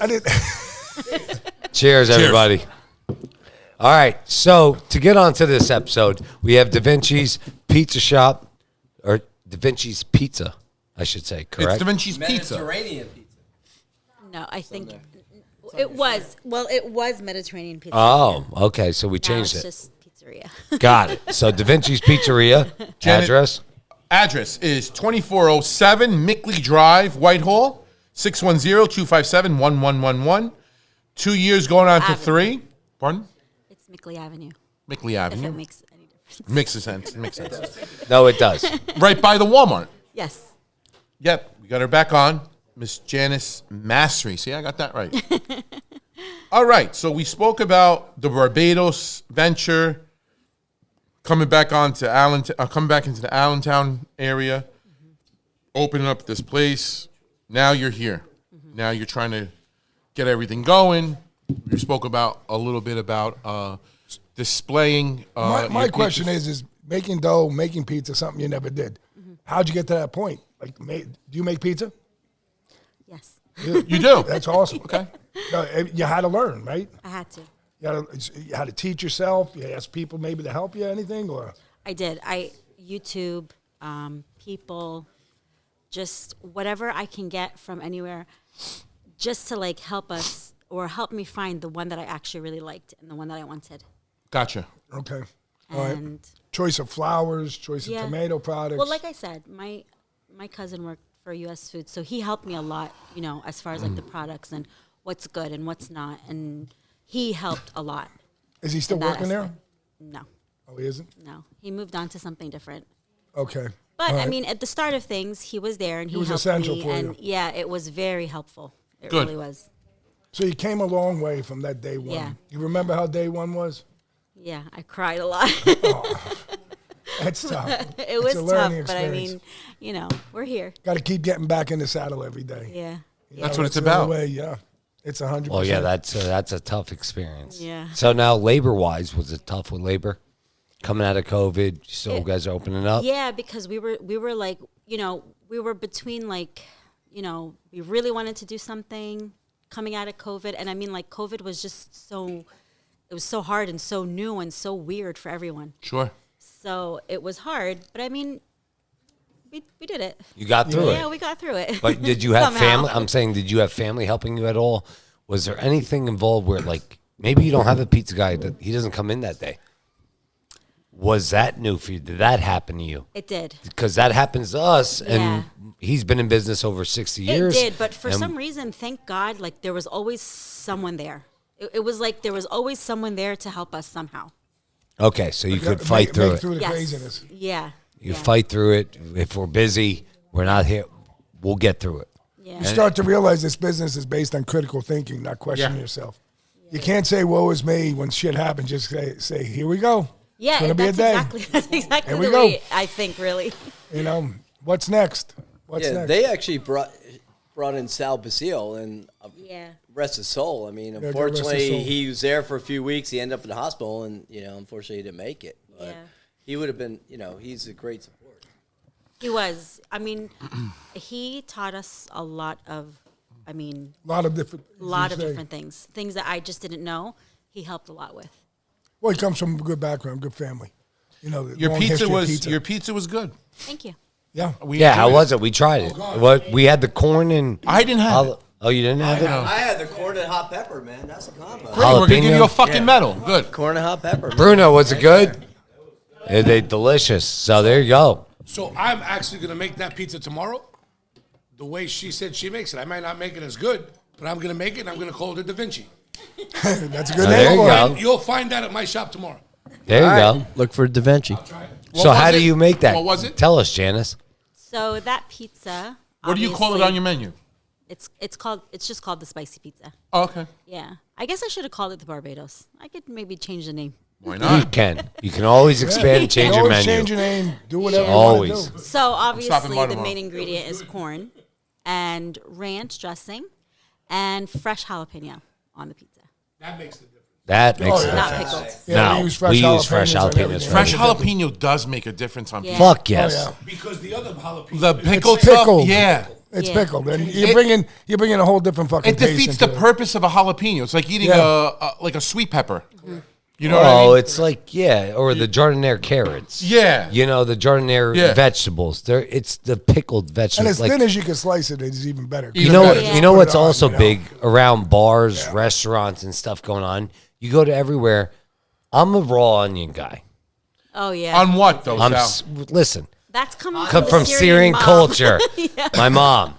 Cheers, everybody. All right, so to get on to this episode, we have DaVinci's Pizza Shop, or DaVinci's Pizza, I should say, correct? It's DaVinci's Pizza. Mediterranean pizza. No, I think it was. Well, it was Mediterranean pizza. Oh, okay, so we Now changed it's it. just pizzeria. Got it. So DaVinci's Pizzeria, Janet- address? Address is 2407 Mickley Drive, Whitehall, 610-257-1111. 2 years going on to Avenue. 3. Pardon? It's Mickley Avenue. Mickley If Avenue. it makes any difference. Makes sense. Makes sense. No, it does. Right by the Walmart. Yes. Yep, we got her back on. Miss Janis Mastery. See, I got that right. All right, so we spoke about the Barbados venture, coming back onto coming back into the Allentown area, opening up this place. Now you're here. Now you're trying to get everything going. We spoke about a little bit about displaying. My question is making dough, making pizza, something you never did. How'd you get to that point? Like, do you make pizza? Yes. You do. That's awesome. Okay. You had to learn, right? I had to. You had to teach yourself. You ask people maybe to help you, anything, or I did. I YouTube people, just whatever I can get from anywhere, just to like help us or help me find the one that I actually really liked and the one that I wanted. Gotcha. okay. All right. And Choice of flowers, choice of tomato products. well, like I said, my cousin worked for U.S. Foods, so he helped me a lot, as far as like the products and what's good and what's not, and he helped a lot. Is he still in that working there? aspect. No, Oh, he isn't. no, he moved on to something different. Okay. But All I right. mean, at the start of things, he was there and he was helped essential me, for and you. yeah, it was very helpful. It Good. really was. So you came a long way from that day one. Yeah. You remember how day one was? Yeah, I cried a lot. That's tough. It was a tough, learning but I experience. mean, we're here. Got to keep getting back in the saddle every day. Yeah. That's what it's the only about. way, yeah. It's 100%. Well, yeah, that's a tough experience. Yeah. So now, labor-wise, was it tough with labor? Coming out of COVID, so you guys are opening up? Yeah, because we were like, we were between like, we really wanted to do something coming out of COVID. And I mean, like, COVID was just it was so hard and so new and so weird for everyone. Sure. So it was hard, but I mean, we did it. You got through it. Yeah, we got through it. But did you have Somehow. family? I'm saying, did you have family helping you at all? Was there anything involved where, like, maybe you don't have a pizza guy that he doesn't come in that day? Was that new for you? Did that happen to you? It did. Because that happens to us, and Yeah. he's been in business over 60 years. It did, but for and- some reason, thank God, like there was always someone there. It was like there was always someone there to help us somehow. Okay, so you could Make- fight through make it. through the Yes. craziness. Yeah. You yeah. fight through it. If we're busy, we're not here. We'll get through it. Yeah. You start to realize this business is based on critical thinking, not questioning Yeah. yourself. You can't say "woe is me" when shit happens. Just say "here we go." Yeah, it's gonna be a day. that's exactly Here we the go. way I think, really. What's next? What's Yeah, next? they actually brought in Sal Basile, and Yeah. rest his soul. I mean, God rest his unfortunately, soul. he was there for a few weeks. He ended up in the hospital, and unfortunately, he didn't make it. But Yeah. he would have been. He's a great support. He was. I mean, he taught us a lot of, a lot of different. different things. Things that I just didn't know. He helped a lot with. Well, he comes from a good background, good family. Your long pizza history of was pizza. your pizza was good. Thank you. Yeah. We Yeah, how enjoyed was it? We tried it. What we had the corn and I didn't have it. Oh, you didn't have it? I had the corn and hot pepper, man. That's a combo. Great, we're gonna give you a Jalapeno? fucking medal. Good. Corn and hot pepper. man. Bruno, was it good? They delicious. So there you go. So I'm actually going to make that pizza tomorrow. The way she said she makes it. I might not make it as good, but I'm going to make it and I'm going to call it DaVinci. That's a good There name you for go. it. You'll find that at my shop tomorrow. There you All go. right. Look for DaVinci. So was how do it? you make that? What was it? Tell us, Janis. So that pizza. What do you call it obviously, on your menu? It's just called the spicy pizza. Oh, okay. Yeah. I guess I should have called it the Barbados. I could maybe change the name. Why You not? can. You can always expand and change your Always menu. change your name. Do whatever Always. you want to do. So obviously by the tomorrow. main ingredient is corn and ranch dressing and fresh jalapeno on the pizza. That makes the difference. That makes Oh, sense. yeah. Not pickled. Yeah, No, we use fresh we use jalapenos. fresh on jalapenos. everything. Fresh jalapeno does make a difference on Yeah. pizza. Fuck yes. Oh, yeah. Because the other jalapeno. The pickled It's stuff, pickled. yeah. It's Yeah. pickled, and you're bringing a whole different fucking. It defeats taste the into it. purpose of a jalapeno. It's like eating Yeah. like a sweet pepper. You know what I Oh, mean? it's like, yeah, or the jardiniere carrots. Yeah. You know, the jardiniere Yeah. vegetables. It's the pickled And vegetables. as like, thin as you can slice it, it's even better. you know what? Yeah. You know Put it what's on, also you know? big around bars, restaurants, and stuff going on. You go to everywhere. I'm a raw onion guy. Oh yeah. On what though, Sal? Listen. That's coming Come from the Syrian mom. culture. My mom.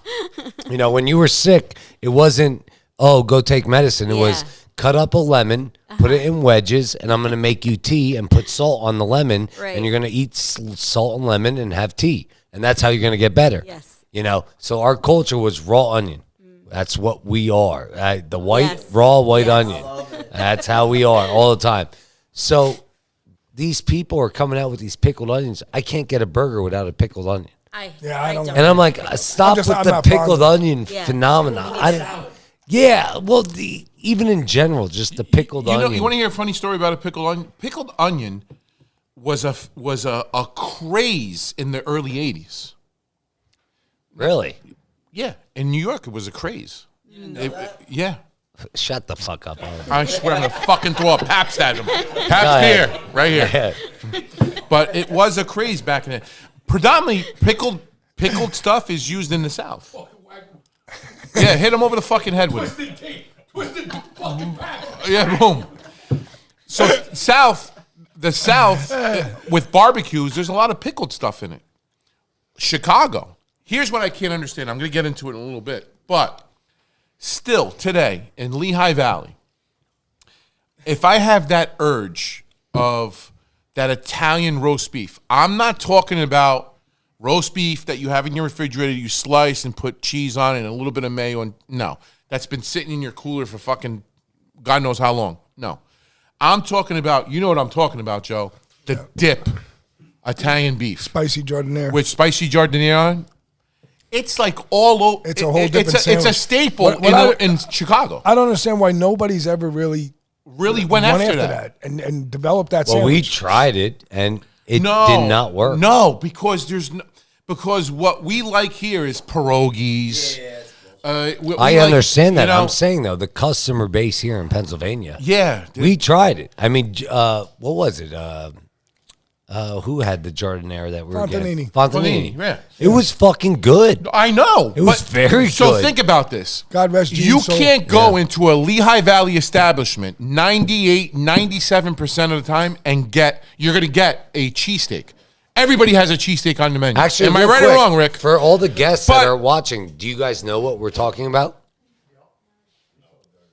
You know, when you were sick, it wasn't, oh, go take medicine. It was Yeah. cut up a lemon, put it in wedges, and I'm going to make you tea and put salt on the lemon. Right. And you're going to eat salt and lemon and have tea. And that's how you're going to get better. Yes. You know, so our culture was raw onion. That's what we are. The white, Yes. raw white Yes. onion. That's how we are all the time. So these people are coming out with these pickled onions. I can't get a burger without a pickled onion. I don't- And I'm like, stop I'm with the not pickled fond of onion Yeah. phenomenon. Yeah, well, even in general, just the pickled You know, onion. you want to hear a funny story about a pickled onion? Pickled onion was a craze in the early '80s. Really? Yeah, in New York, it was a craze. Yeah. Shut the fuck up. Oliver. I swear I'm gonna fucking throw a Pabst at him. Pabst ahead. here, right here. But it was a craze back then. Predominantly pickled stuff is used in the South. Yeah, hit him over the fucking head with it. Yeah, boom. So the South with barbecues, there's a lot of pickled stuff in it. Chicago. Here's what I can't understand. I'm gonna get into it in a little bit, but still today in Lehigh Valley, if I have that urge of that Italian roast beef, I'm not talking about roast beef that you have in your refrigerator, you slice and put cheese on it and a little bit of mayo. And no, that's been sitting in your cooler for fucking God knows how long. No, I'm talking about, you know what I'm talking about, Joe? The dip Italian beef Spicy jardiniere. with spicy jardiniere on. It's like all over. It's a whole different It's a sandwich. staple What in Chicago. I don't understand why nobody's ever really Really went after that. and developed that Well, we sandwich. tried it, and it No, did not work. No, because because what we like here is pierogies. We I like, understand that. you know, I'm saying, though, the customer base here in Pennsylvania, yeah. we tried it. I mean, what was it? Who had the jardiniere that we were getting? Fontanini. Fontanini. Yeah. It was fucking good. I know. It was very So good. think about this. God rest Gene's You soul. can't go into a Lehigh Valley establishment 98, 97% of the time and you're going to get a cheesesteak. Everybody has a cheesesteak on the menu. Actually, am I real right or quick, wrong, Rick? For all the guests But- that are watching, do you guys know what we're talking about?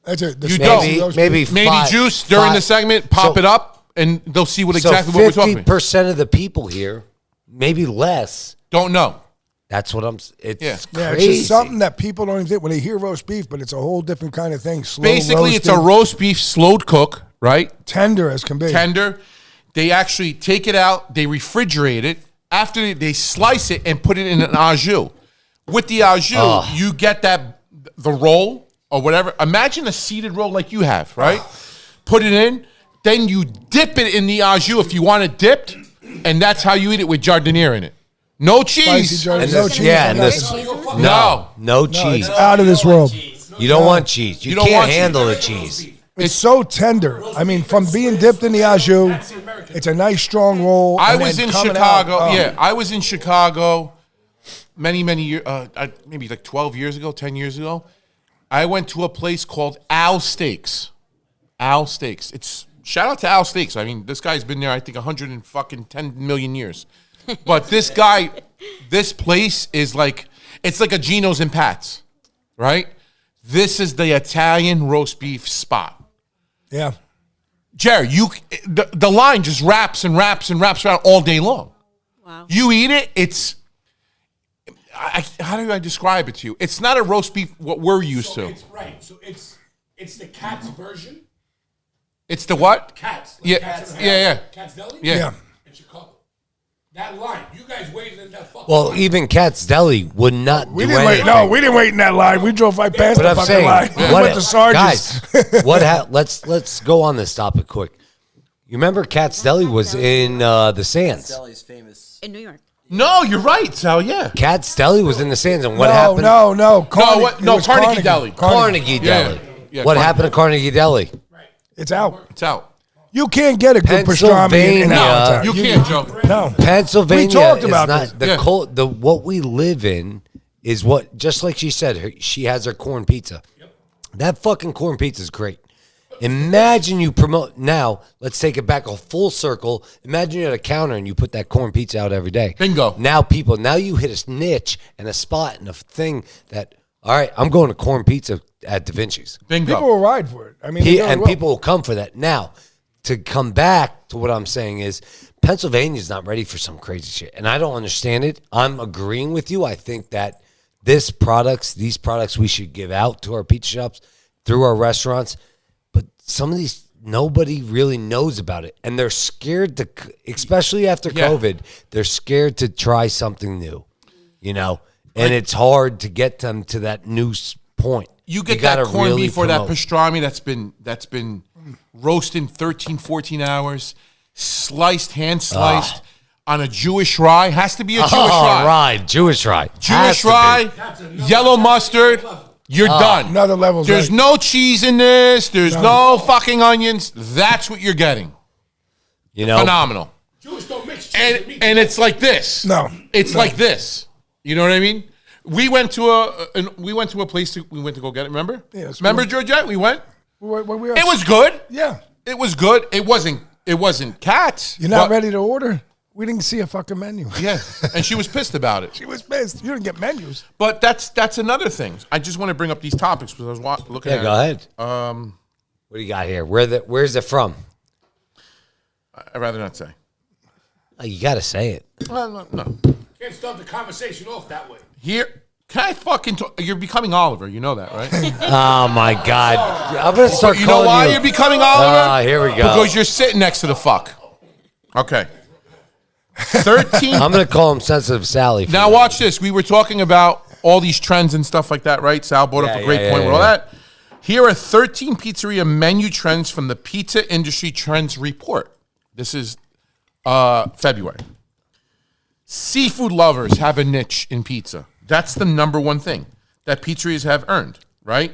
That's it. The You spicy don't. roast Maybe beef. Maybe five- juice during five- the segment, pop so- it up, and they'll see exactly what we're talking about. 50% of the people here, maybe less. Don't know. That's what it's Yeah. Yeah, crazy. it's just something that people don't even think when they hear roast beef, but it's a whole different kind of thing. Slow Basically, it's a roasted, roast beef slowed cook, right? tender as can be. Tender. They actually take it out, they refrigerate it. After they slice it and put it in an au jus. With the au jus, you get the roll or whatever. Imagine a seeded roll like you have, right? Put it in, then you dip it in the au jus if you want it dipped, and that's how you eat it with jardiniere in it. No cheese. Spicy jardiniere. And No this- cheese. yeah, and nothing. this- Cheese? No. No No, cheese. it's out of this world. You don't want cheese. You You don't can't want cheese. handle the cheese. It's so tender. I mean, from being dipped in the au jus, it's a nice strong roll. I and was then in coming Chicago. out, Yeah, I was in Chicago many years, maybe like 12 years ago, 10 years ago. I went to a place called Al Steaks. Al Steaks. It's shout out to Al Steaks. I mean, this guy's been there, I think, 110 million years. But this guy, this place is like, it's like a Geno's and Pat's, right? This is the Italian roast beef spot. Yeah. Jerry, the line just wraps and wraps and wraps around all day long. Wow. You eat it, it's, how do I describe it to you? It's not a roast beef what we're used to. It's right. So it's the Cat's version. It's the what? Cats. Yeah, Cats yeah. Cat's Deli? Yeah. In Chicago. That line, you guys waited in that fucking Well, line. even Cat's Deli would not We do didn't wait. anything. No, we didn't wait in that line. We drove right past But the I'm fucking saying, line. We went to Sargent's. guys, let's go on this topic quick. You remember Cat's Deli was in the Sands. Deli's famous. In New York. No, you're right, Sal, yeah. Cat's Deli was in the Sands, and what No, happened? no. No, It was Carnegie Deli. Carnegie Yeah, Deli. yeah, What Carnegie. happened to Carnegie Deli? It's out. It's out. You can't get a good pastrami in Pennsylvania. Allentown. You can't, Joe. No. Pennsylvania We talked is about not this. the what we live in is what, just like she said, she has her corn pizza. That fucking corn pizza is great. Imagine you promote, now let's take it back a full circle. Imagine you're at a counter and you put that corn pizza out every day. Bingo. Now you hit a niche and a spot and a thing that, all right, I'm going to corn pizza at DaVinci's. Bingo. People will ride for it. I mean, they really will. People will come for that. Now, to come back to what I'm saying is Pennsylvania's not ready for some crazy shit. And I don't understand it. I'm agreeing with you. I think that these products we should give out to our pizza shops through our restaurants. But some of these, nobody really knows about it. And they're scared to, especially after COVID, they're scared to try something new, you know? And it's hard to get them to that new point. You get gotta that corned really beef or that promote. pastrami that's been roasted 13, 14 hours, hand sliced on a Jewish rye. Has to be a Jewish rye. Jewish rye. Jewish rye, yellow mustard. You're done. Another level. There's no cheese in this. There's no fucking onions. That's what you're getting. You know, Phenomenal. Jews don't mix cheese and meat. And it's like this. No. It's like this. You know what I mean? We went to a place we went to go get it. Remember? Yes. Remember, Georgette? We went. When we were, It was good. Yeah. It was good. It wasn't cats. You're not but- ready to order? We didn't see a fucking menu. Yeah, and she was pissed about it. She was pissed. You didn't get menus. But that's another thing. I just want to bring up these topics because I was looking at yeah, go ahead. it. What do you got here? Where's it from? I'd rather not say. Oh, you got to say it. No. Can't start the conversation off that way. Here, can I fucking talk? You're becoming Oliver. You know that, right? Oh my God! I'm gonna start You know calling why you. you're becoming Oliver? Ah, here we go. Because you're sitting next to the fuck. Okay. 13. I'm gonna call him Sensitive Sally. Now watch this. We were talking about all these trends and stuff like that, right? Sal brought up a great point with all that. Here are 13 pizzeria menu trends from the Pizza Industry Trends Report. This is February. Seafood lovers have a niche in pizza. That's the number one thing that pizzerias have earned, right?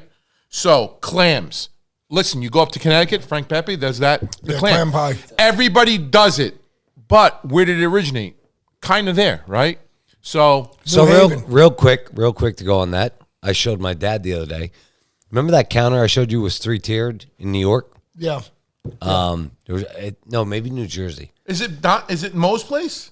So clams. Listen, you go up to Connecticut, Frank Pepe does that. The clam pie. Everybody does it. But where did it originate? Kind of there, right? So real quick to go on that. I showed my dad the other day. Remember that counter I showed you was 3-tiered in New York? Yeah. Maybe New Jersey. is it Mo's place?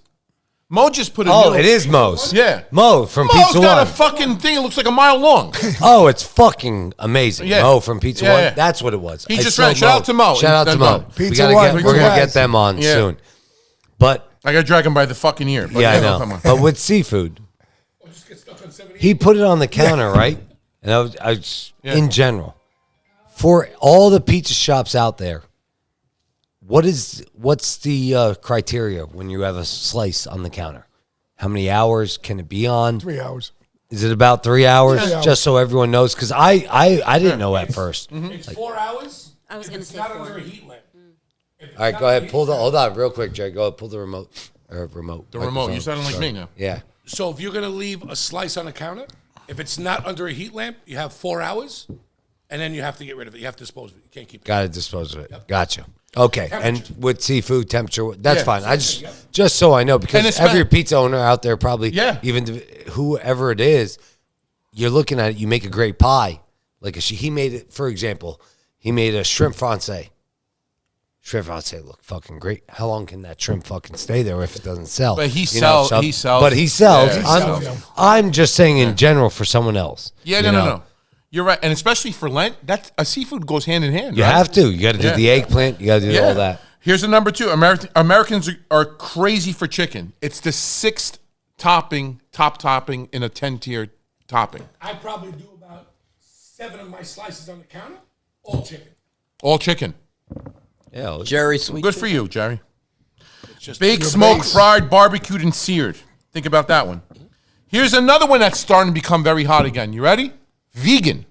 Mo just put a Oh, new- it is Mo's. Yeah. Mo from Mo's Pizza got One. a fucking thing. It looks like a mile long. Oh, it's fucking amazing. Yeah. Mo from Pizza Yeah, One. yeah. That's what it was. He I just saw ran. Shout out to Mo. Shout out He's to done Mo. done. Pizza We're One, gonna good get guys. them on Yeah. soon. But I got to drag him by the fucking ear. But yeah, I come know. on. But with seafood, Just get stuck on 78. he put it on the counter, right? And I was Yeah. in general, for all the pizza shops out there, what's the criteria when you have a slice on the counter? How many hours can it be on? 3 hours. Is it about 3 hours? 3 hours. Just so everyone knows, because I didn't know at first. It's 4 hours. I was if gonna it's say not 4. under a heat lamp. If it's All right, not go ahead. under a Pull heat the. lamp- Hold on, real quick, Jerry. Go ahead. Pull the remote. Remote. The remote. You're sounding like Sorry. me now. Yeah. So if you're gonna leave a slice on the counter, if it's not under a heat lamp, you have 4 hours, and then you have to get rid of it. You have to dispose of it. You can't keep it. Got to dispose of it. Gotcha. Okay, Temperature. and with seafood temperature, that's Yeah. fine. I just so I know, And because it's every fine. pizza owner out there probably, Yeah. even whoever it is, you're looking at it. You make a great pie. Like he made it, for example, he made a shrimp francais. Shrimp francais look fucking great. How long can that shrimp fucking stay there if it doesn't sell? But he You know, sells. He sells. But he sells. Yeah, I'm just saying in general for someone else. Yeah, you know? no. You're right, and especially for Lent, that a seafood goes hand in hand. You right? have to. You got to do Yeah. the eggplant. You got to do all that. Here's the number 2. Americans are crazy for chicken. It's the 6th top topping in a 10-tier topping. I probably do about 7 of my slices on the counter, all chicken. All chicken. Yeah. Jerry Sweet. Good for you, Jerry. Just Baked, your smoked, base. fried, barbecued, and seared. Think about that one. Here's another one that's starting to become very hot again. You ready? Vegan.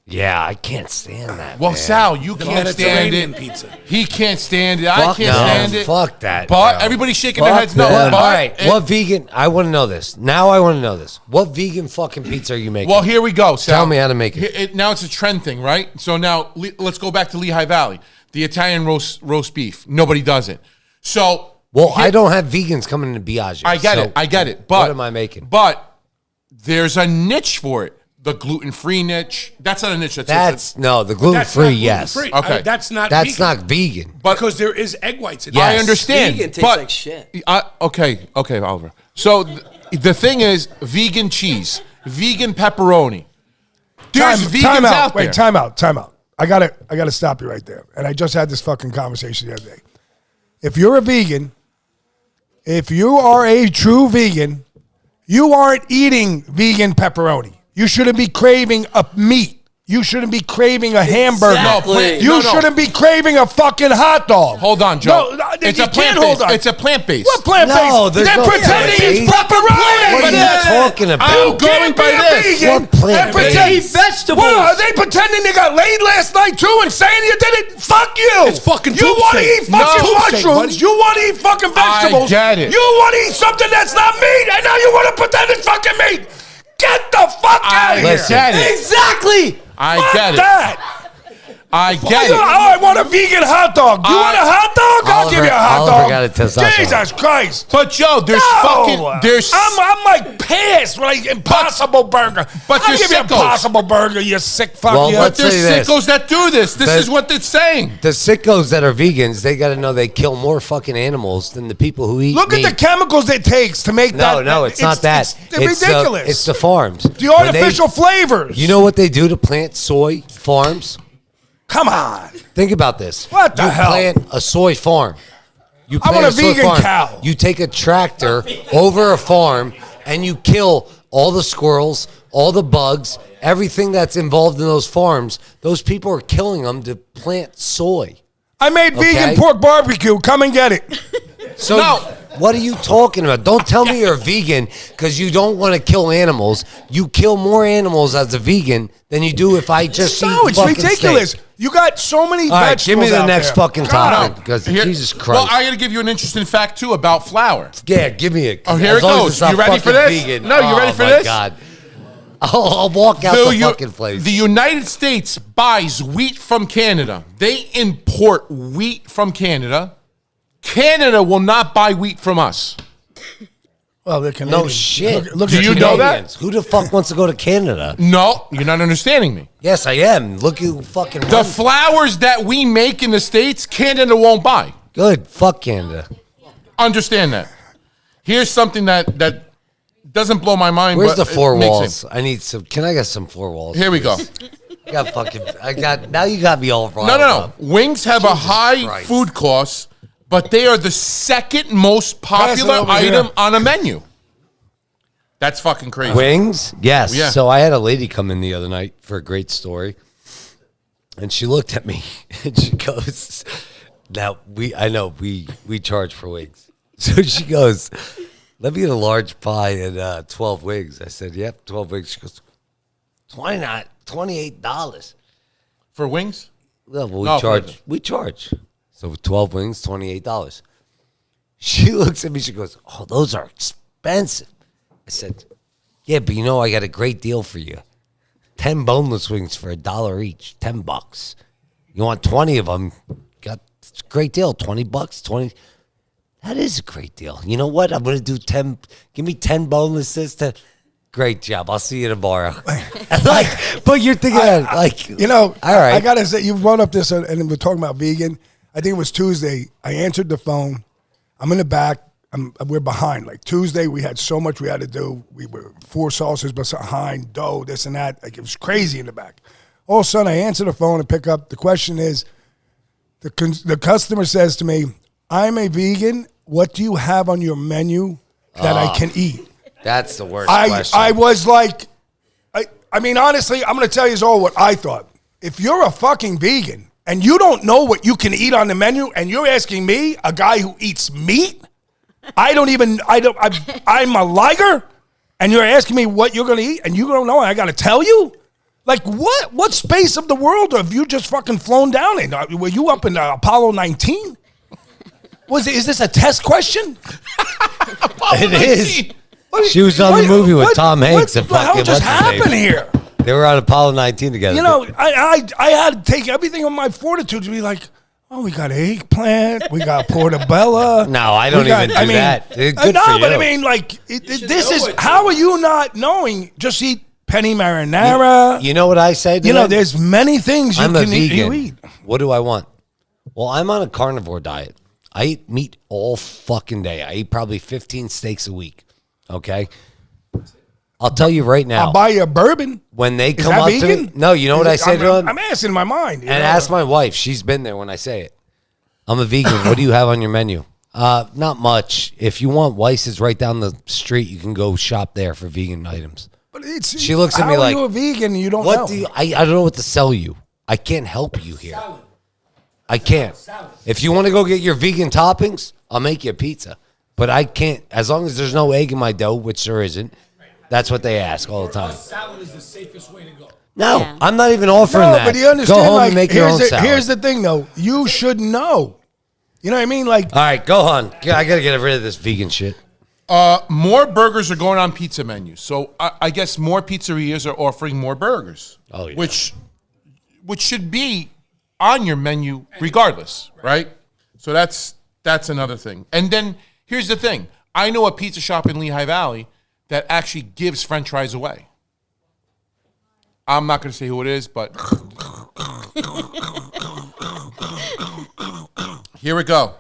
Yeah, I can't stand that. Well, man. Sal, you can't stand Mediterranean it. pizza. He can't stand it. I Fuck can't no, stand it. fuck that, But bro. everybody's shaking their Fuck heads. No, that. but All right. it- What vegan? I want to know this. Now I want to know this. What vegan fucking pizza are you making? Well, here we go, Sal. Tell me how to make it. Now it's a trend thing, right? So now let's go back to Lehigh Valley. The Italian roast beef. Nobody does it. So Well, I don't have vegans coming to Biaggi. I get it. I get it. But what am I making? But there's a niche for it. The gluten-free niche. That's not a niche. That's no, the gluten That's not free. Yes, gluten-free. Okay. That's not that's vegan. not vegan. Because there is egg whites in it. Yes. I understand. Vegan tastes but like shit. Okay, Oliver. So the thing is, vegan cheese, vegan pepperoni. There's vegans out there. Wait, time out. I gotta stop you right there. And I just had this fucking conversation the other day. If you're a vegan, if you are a true vegan, you aren't eating vegan pepperoni. You shouldn't be craving a meat. You shouldn't be craving a hamburger. Exactly. You shouldn't be craving a fucking hot dog. Hold on, Joe. No, it's you a can't plant-based. hold on. It's a plant-based. What plant-based? No, there's They're no pretending it's plant-based. pepperoni. What are you talking about? I'm going by this. Vegan What plant-based? and pretend- Eat vegetables. Well, are they pretending they got laid last night too and saying you did it? Fuck you. It's fucking You tube want to steak. eat fucking No. Tube steak, mushrooms. buddy. You want to eat fucking vegetables. get it. You want to eat something that's not meat, and now you want to pretend it's fucking meat. Get the fuck out of here. Listen. Get it. Exactly. I Fuck get it. that. I get Oh, it. I want a vegan hot dog. You want a hot dog? I'll give you a hot Oliver dog. got a testosterone. Jesus Christ. But Joe, there's I'm like pissed when I Impossible Burger. but I'll you're give you a sickos. Impossible Burger, you sick fuck. Well, you. let's There's say this. sickos that do this. This That- is what it's saying. The sickos that are vegans, they got to know they kill more fucking animals than the people who eat Look meat. at the chemicals it takes to make that. No, it's not that. It's ridiculous. It's the farms. The When they- artificial flavors. You know what they do to plant soy farms? Come on. Think about this. What the you hell? plant a soy farm. You I plant want a soy vegan farm. cow. You take a tractor over a farm and you kill all the squirrels, all the bugs, everything that's involved in those farms. Those people are killing them to plant soy. I made vegan Okay. pork barbecue. Come and get it. So No. what are you talking about? Don't tell me you're a vegan because you don't want to kill animals. You kill more animals as a vegan than you do if I just No, eat it's fucking ridiculous. steak. You got so many All right, vegetables give me the out next there. fucking God. topic because Here- Jesus Christ. Well, I got to give you an interesting fact too about flour. Yeah, give me it. Oh, here As it long as goes. it's not You ready for fucking this? vegan. No, you ready for my this? God. I'll walk out the fucking place. The United States buys wheat from Canada. They import wheat from Canada. Canada will not buy wheat from us. Well, they're Canadian. No shit. Look Do at you know that? Canadians. Who the fuck wants to go to Canada? No, you're not understanding me. Yes, I am. Look who fucking The flours that we make in the States, Canada won't buy. good. Fuck Canada. Understand that. Here's something that doesn't blow my mind. Where's but the four it makes walls? sense. I need some. Can I get some four walls? Here we go. I got fucking. I got. Now you got me all wrong. No. Wings have a high Christ. food cost, but they are the second most popular over item here. on a menu. That's fucking crazy. Wings? Yes. Yeah. So I had a lady come in the other night for a great story. And she looked at me and she goes, now I know we charge for wings. So she goes, let me get a large pie and 12 wings. I said, yep, 12 wings. She goes, $28. For wings? Well, No, we charge. So 12 wings, $28. She looks at me, she goes, oh, those are expensive. I said, yeah, but you know, I got a great deal for you. 10 boneless wings for $1 each, $10. You want 20 of them? Got it's a great deal, $20, 20. That is a great deal. You know what? I'm going to do 10. Give me 10 boneless this. Great job. I'll see you tomorrow. But you're thinking, all right. I gotta say, you brought up this, and we're talking about vegan. I think it was Tuesday. I answered the phone. I'm in the back. We're behind. Like Tuesday, we had so much we had to do. We were 4 sauces behind, dough, this and that. Like it was crazy in the back. All of a sudden, I answer the phone and pick up. The question is, the customer says to me, "I'm a vegan. What do you have on your menu that I can eat?" That's the worst question. I was like, I mean, honestly, I'm going to tell you all what I thought. If you're a fucking vegan and you don't know what you can eat on the menu, and you're asking me, a guy who eats meat, I'm a liger, and you're asking me what you're going to eat, and you don't know, and I got to tell you? Like, what space of the world have you just fucking flown down in? Were you up in Apollo 19? Is this a test question? It is. She was on the movie with Tom Hanks. What the hell just happened here? They were on Apollo 19 together. You know, I had to take everything on my fortitude to be like, oh, we got eggplant, we got portobello. No, I don't even do that. Good for you. But I mean, like, this is, how are you not knowing? Just eat penny marinara. You know what I say to You know, them? there's many things I'm you a can eat. vegan. You eat. What do I want? Well, I'm on a carnivore diet. I eat meat all fucking day. I eat probably 15 steaks a week. Okay? I'll tell you right now. I'll buy you a bourbon. When they Is come that up vegan? to me. No, you know what I say to them? I'm asking in my mind. And ask my wife. She's been there when I say it. I'm a vegan. What do you have on your menu? Not much. If you want Weiss's right down the street, you can go shop there for vegan items. But she looks at me like, how are you a vegan and you don't what know? do you, I don't know what to sell you. I can't help you here. I can't. If you want to go get your vegan toppings, I'll make you a pizza. But I can't, as long as there's no egg in my dough, which there isn't. That's what they ask all the time. Salad is the safest way to go. No, Yeah. I'm not even offering that. But you understand, Go home like, and make your own salad. here's the thing, though. You should know. You know what I mean? Like, All right, go on. I got to get rid of this vegan shit. More burgers are going on pizza menus. So I guess more pizzerias are offering more burgers. Oh, yeah. Which should be on your menu regardless, right? So that's another thing. And then here's the thing. I know a pizza shop in Lehigh Valley that actually gives French fries away. I'm not going to say who it is, but here we go.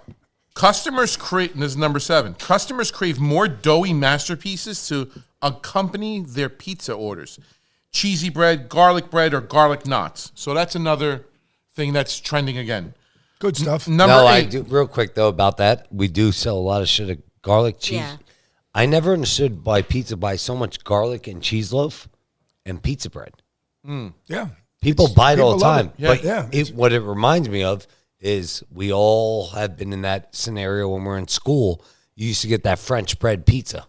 Customers crave, this is number 7. Customers crave more doughy masterpieces to accompany their pizza orders. Cheesy bread, or garlic knots. So that's another thing that's trending again. good stuff. Number No, 8. I do. Real quick, though, about that. We do sell a lot of shit of garlic cheese. Yeah. I never understood why pizza buys so much garlic and cheese loaf and pizza bread. Yeah. People buy it all the people love time. it. But Yeah. what it reminds me of is we all have been in that scenario when we're in school. You used to get that French bread pizza.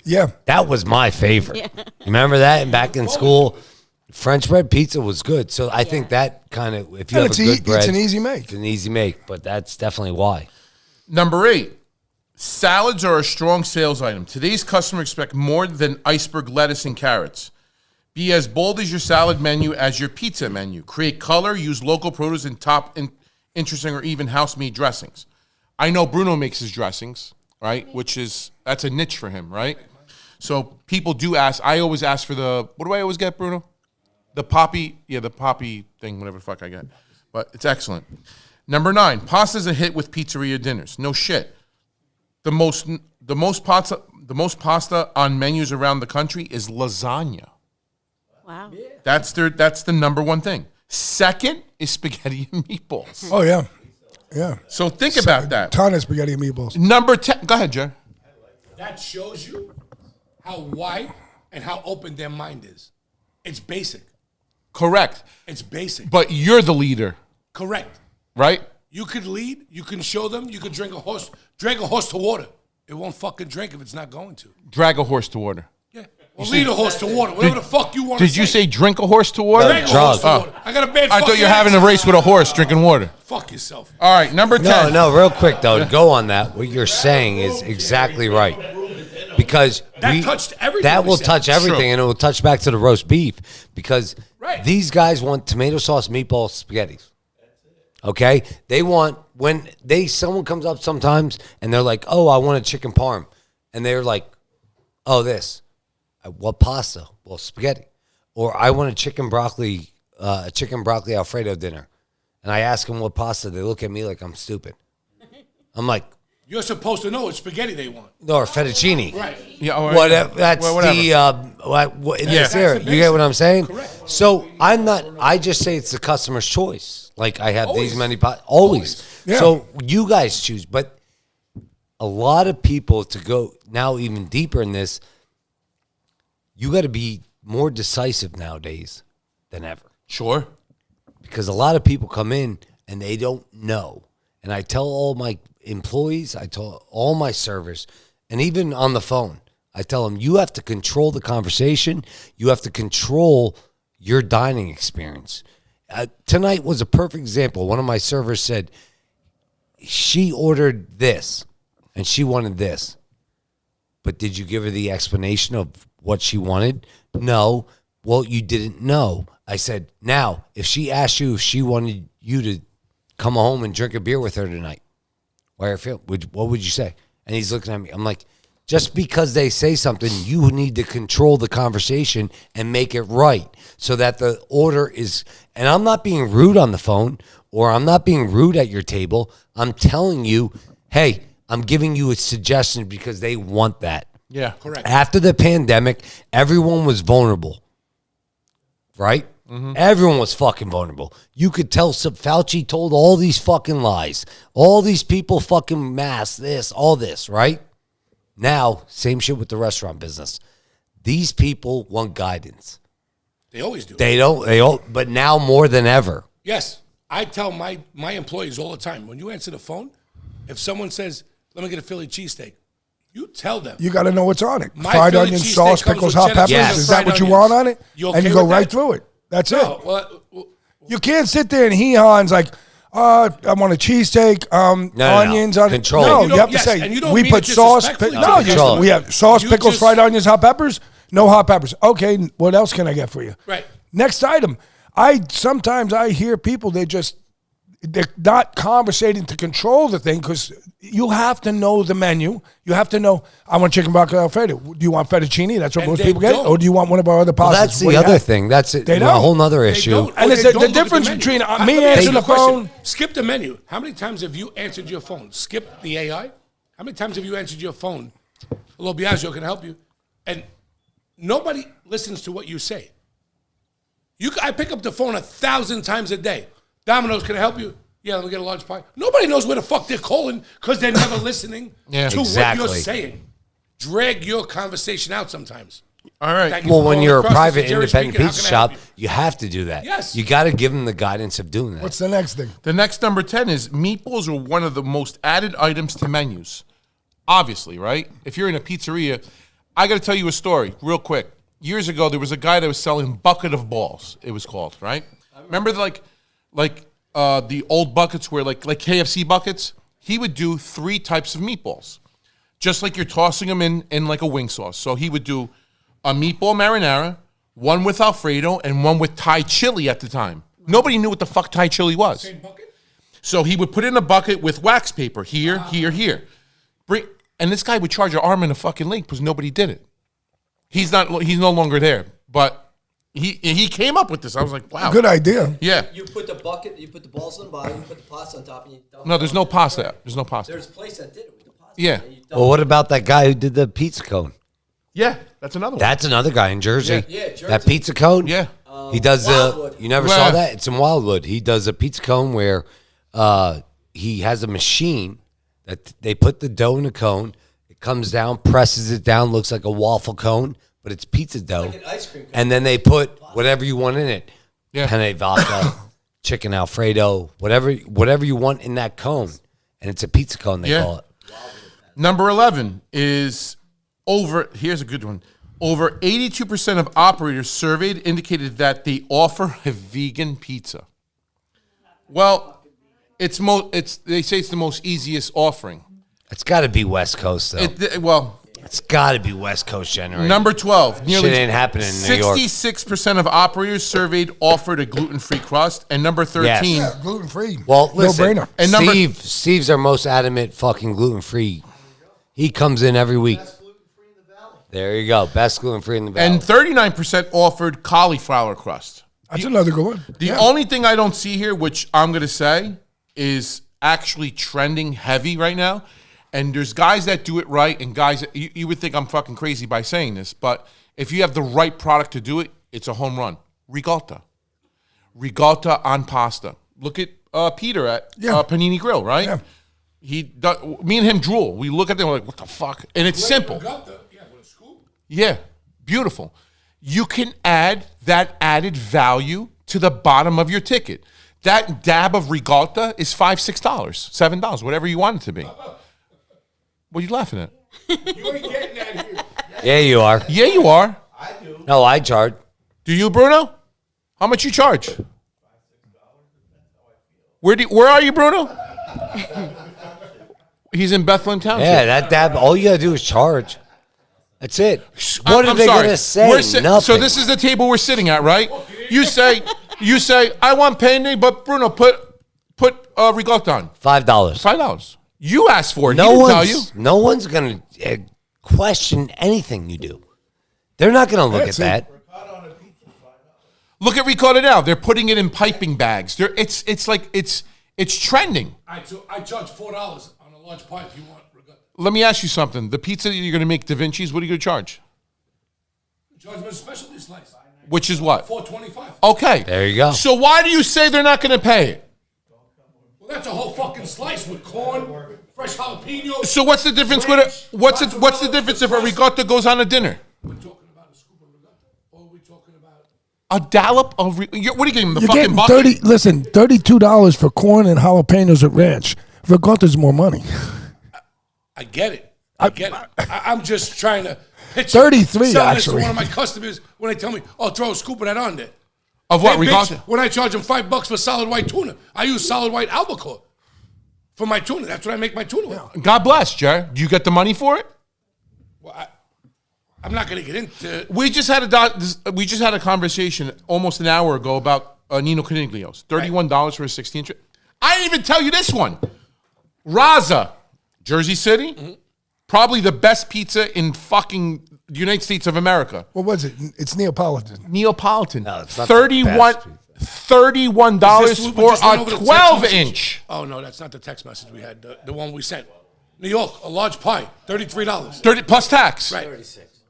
Yeah. That was my favorite. Remember that? And back in school, French bread pizza was good. So I think that kind of, if you And have a good bread, it's an easy make. it's an easy make. But that's definitely why. Number 8. Salads are a strong sales item. Today's customer expect more than iceberg lettuce and carrots. Be as bold as your salad menu as your pizza menu. Create color, use local produce, and top interesting or even house-made dressings. I know Bruno makes his dressings, right? That's a niche for him, right? So people do ask. I always ask for what do I always get, Bruno? The poppy thing, whatever the fuck I get. But it's excellent. Number 9, pasta's a hit with pizzeria dinners. No shit. The most pasta on menus around the country is lasagna. Wow. That's the number 1 thing. Second is spaghetti and meatballs. Oh, yeah. Yeah. So think about that. Ton of spaghetti and meatballs. Number 10. Go ahead, Jer. That shows you how wide and how open their mind is. It's basic. Correct. It's basic. But you're the leader, Correct. right? You could lead. You can show them. You could drink a horse to water. It won't fucking drink if it's not going to. Drag a horse to water. Yeah. Or lead a horse to water. Whatever the fuck you want to say. Did you say drink a horse to water? Drink a horse to water. I got a bad I thought fucking you were having a accent. race with a horse drinking water. Fuck yourself. All right, number 10. No, real quick, though, to go on that, what you're saying is exactly right. Because That touched everything That we will said. touch everything, True. and it will touch back to the roast beef. Because Right. these guys want tomato sauce, meatballs, spaghettis. Okay? They want, someone comes up sometimes, and they're like, oh, I want a chicken parm. And they're like, oh, this. What pasta? Well, spaghetti. Or I want a chicken broccoli Alfredo dinner. And I ask them what pasta. They look at me like I'm stupid. I'm like, You're supposed to know it's spaghetti they want. no, or fettuccine. Right. Yeah, all right. Whatever. That's Whatever. in this area. That's the You get what I'm saying? Correct. So I'm not. I just say it's the customer's choice. Like I have Always. these many always. Yeah. So you guys choose, but a lot of people to go now even deeper in this. You got to be more decisive nowadays than ever. Sure. Because a lot of people come in and they don't know. And I tell all my employees, I tell all my servers, and even on the phone, I tell them, you have to control the conversation. You have to control your dining experience. Tonight was a perfect example. One of my servers said, she ordered this and she wanted this. But did you give her the explanation of what she wanted? No. Well, you didn't know. I said, now, if she asked you if she wanted you to come home and drink a beer with her tonight, what would you say? And he's looking at me. I'm like, just because they say something, you need to control the conversation and make it right so that the order is, and I'm not being rude on the phone or I'm not being rude at your table. I'm telling you, hey, I'm giving you a suggestion because they want that. Yeah. Correct. After the pandemic, everyone was vulnerable, right? Everyone was fucking vulnerable. You could tell Fauci told all these fucking lies. All these people fucking mask this, all this, right? Now, same shit with the restaurant business. These people want guidance. They always do. They don't, but now more than ever. Yes. I tell my employees all the time, when you answer the phone, if someone says, let me get a Philly cheesesteak, you tell them. You got to know what's on it. My Fried Philly onion cheesesteak sauce, comes pickles, with hot cheddar peppers. cheese and Is that fried what you onions. want on it? You and okay you go with right that? through it. That's No, it. well, You can't sit there and hee-haws like, I want a cheesesteak, no. onions on it. Control. No, You you have to yes, say, and you don't we mean put it sauce. disrespectfully. No, No, control. we have sauce, You pickles, just- fried onions, hot peppers. No hot peppers. Okay, what else can I get for you? Right. Next item. Sometimes I hear people, they're not conversating to control the thing because you have to know the menu. You have to know, I want chicken broccoli Alfredo. Do you want fettuccine? That's what And most they people get. don't. Or do you want one of our other pastas? Well, that's What do the you other have? thing. That's it. They A don't. whole nother They issue. don't. And Or it's they the don't look at difference menu. between Let me me ask answering you the a question. phone. Skip the menu. How many times have you answered your phone? Skip the AI? How many times have you answered your phone? Hello, Biagio, can I help you? And nobody listens to what you say. I pick up the phone 1,000 times a day. Domino's, can I help you? Yeah, let me get a large pie. Nobody knows where the fuck they're calling because they're never listening Yeah. to Exactly. what you're saying. Drag your conversation out sometimes. All right. Thank you Well, for when calling you're a across. private This is Jerry independent speaking. How pizza can I help shop, you? you have to do that. Yes. You got to give them the guidance of doing that. What's the next thing? The next number 10 is meatballs are one of the most added items to menus. Obviously, right? If you're in a pizzeria, I got to tell you a story real quick. Years ago, there was a guy that was selling bucket of balls. It was called, right? Remember the old buckets where like KFC buckets? He would do 3 types of meatballs, just like you're tossing them in like a wing sauce. So he would do a meatball marinara, one with Alfredo, and one with Thai chili at the time. Nobody knew what the fuck Thai chili was. Same bucket? So he would put in a bucket with wax paper here. And this guy would charge an arm and a fucking leg because nobody did it. He's no longer there. But he came up with this. I was like, wow. Good idea. Yeah. You put the bucket, you put the balls on the bottom, you put the pasta on top, and you dump No, it. there's no pasta. There's no pasta. There's a place that did it with the pasta. Yeah. and you dump Well, it. what about that guy who did the pizza cone? Yeah, that's another one. That's another guy in Jersey. Yeah, Jersey. That pizza cone. Yeah. He does Wildwood. you never Well- saw that? It's in Wildwood. He does a pizza cone where he has a machine that they put the dough in a cone. It comes down, presses it down, looks like a waffle cone, but it's pizza dough. Like an ice cream cone. And then they put whatever you want in it. Yeah. Penne vodka, chicken Alfredo, whatever you want in that cone. And it's a pizza cone, they Yeah. call it. Number 11 is here's a good one. Over 82% of operators surveyed indicated that they offer a vegan pizza. Well, they say it's the most easiest offering. It's got to be West Coast, though. It's got to be West Coast generated. Number 12. Shit ain't happening in New York. 66% of operators surveyed offered a gluten-free crust. And number 13. Yes. Gluten free. Well, listen, No brainer. And Steve's our most adamant fucking gluten-free. He comes in every week. There you go. Best gluten-free in the valley. And 39% offered cauliflower crust. That's another good one. The only thing I don't see here, which I'm going to say, is actually trending heavy right now. And there's guys that do it right and guys that you would think I'm fucking crazy by saying this, but if you have the right product to do it, it's a home run. Ricotta. Ricotta on pasta. Look at Peter at Panini Grill, right? Yeah. Me and him drool. We look at them, we're like, what the fuck? And it's simple. Yeah, beautiful. You can add that added value to the bottom of your ticket. That dab of ricotta is $5, $6, $7, whatever you want it to be. What are you laughing at? You ain't getting that here. Yeah, you are. Yeah, you are. I do. No, I charge. Do you, Bruno? How much you charge? Where are you, Bruno? He's in Bethlehem Township. Yeah, that dab. All you gotta do is charge. That's it. What are I'm they sorry. gonna say? Nothing. So this is the table we're sitting at, right? You say, I want penne, but Bruno, put ricotta on. $5. $5. You asked for it. No He didn't one's tell you. no one's gonna question anything you do. They're not gonna look at that. Look at ricotta now. They're putting it in piping bags. It's trending. I charge $4 on a large pie if you want ricotta. Let me ask you something. The pizza that you're going to make DaVinci's, what are you going to charge? Charge me a specialty slice. Which is what? $4.25. Okay. There you go. So why do you say they're not going to pay it? Well, that's a whole fucking slice with corn, fresh jalapenos. So what's the difference what's the difference if a ricotta goes on a dinner? We're talking about a scoop of ricotta, or are we talking about A dollop of what are you giving them, the You're fucking getting bucket? $32 for corn and jalapenos at ranch. Ricotta's more money. I get it. I'm just trying to picture 33 selling this to actually. one of my customers when they tell me, "Oh, throw a scoop of that on there." Of what, Hey, bitch, ricotta? when I charge them $5 for solid white tuna, I use solid white albacore for my tuna. That's what I make my tuna with. God bless, Jerry. Do you get the money for it? Well, I'm not going to get into. We just had a conversation almost an hour ago about Nino Coniglio's. $31 for a 16-inch. I didn't even tell you this one. Raza, Jersey City, probably the best pizza in fucking the United States of America. What was it? It's Neapolitan. Neapolitan. No, it's not the $31 best $31 Is this what we for just went over a the text 12-inch. Oh no, that's not the text message we had. The one we sent. New York, a large pie, $33. 30 plus tax. Right.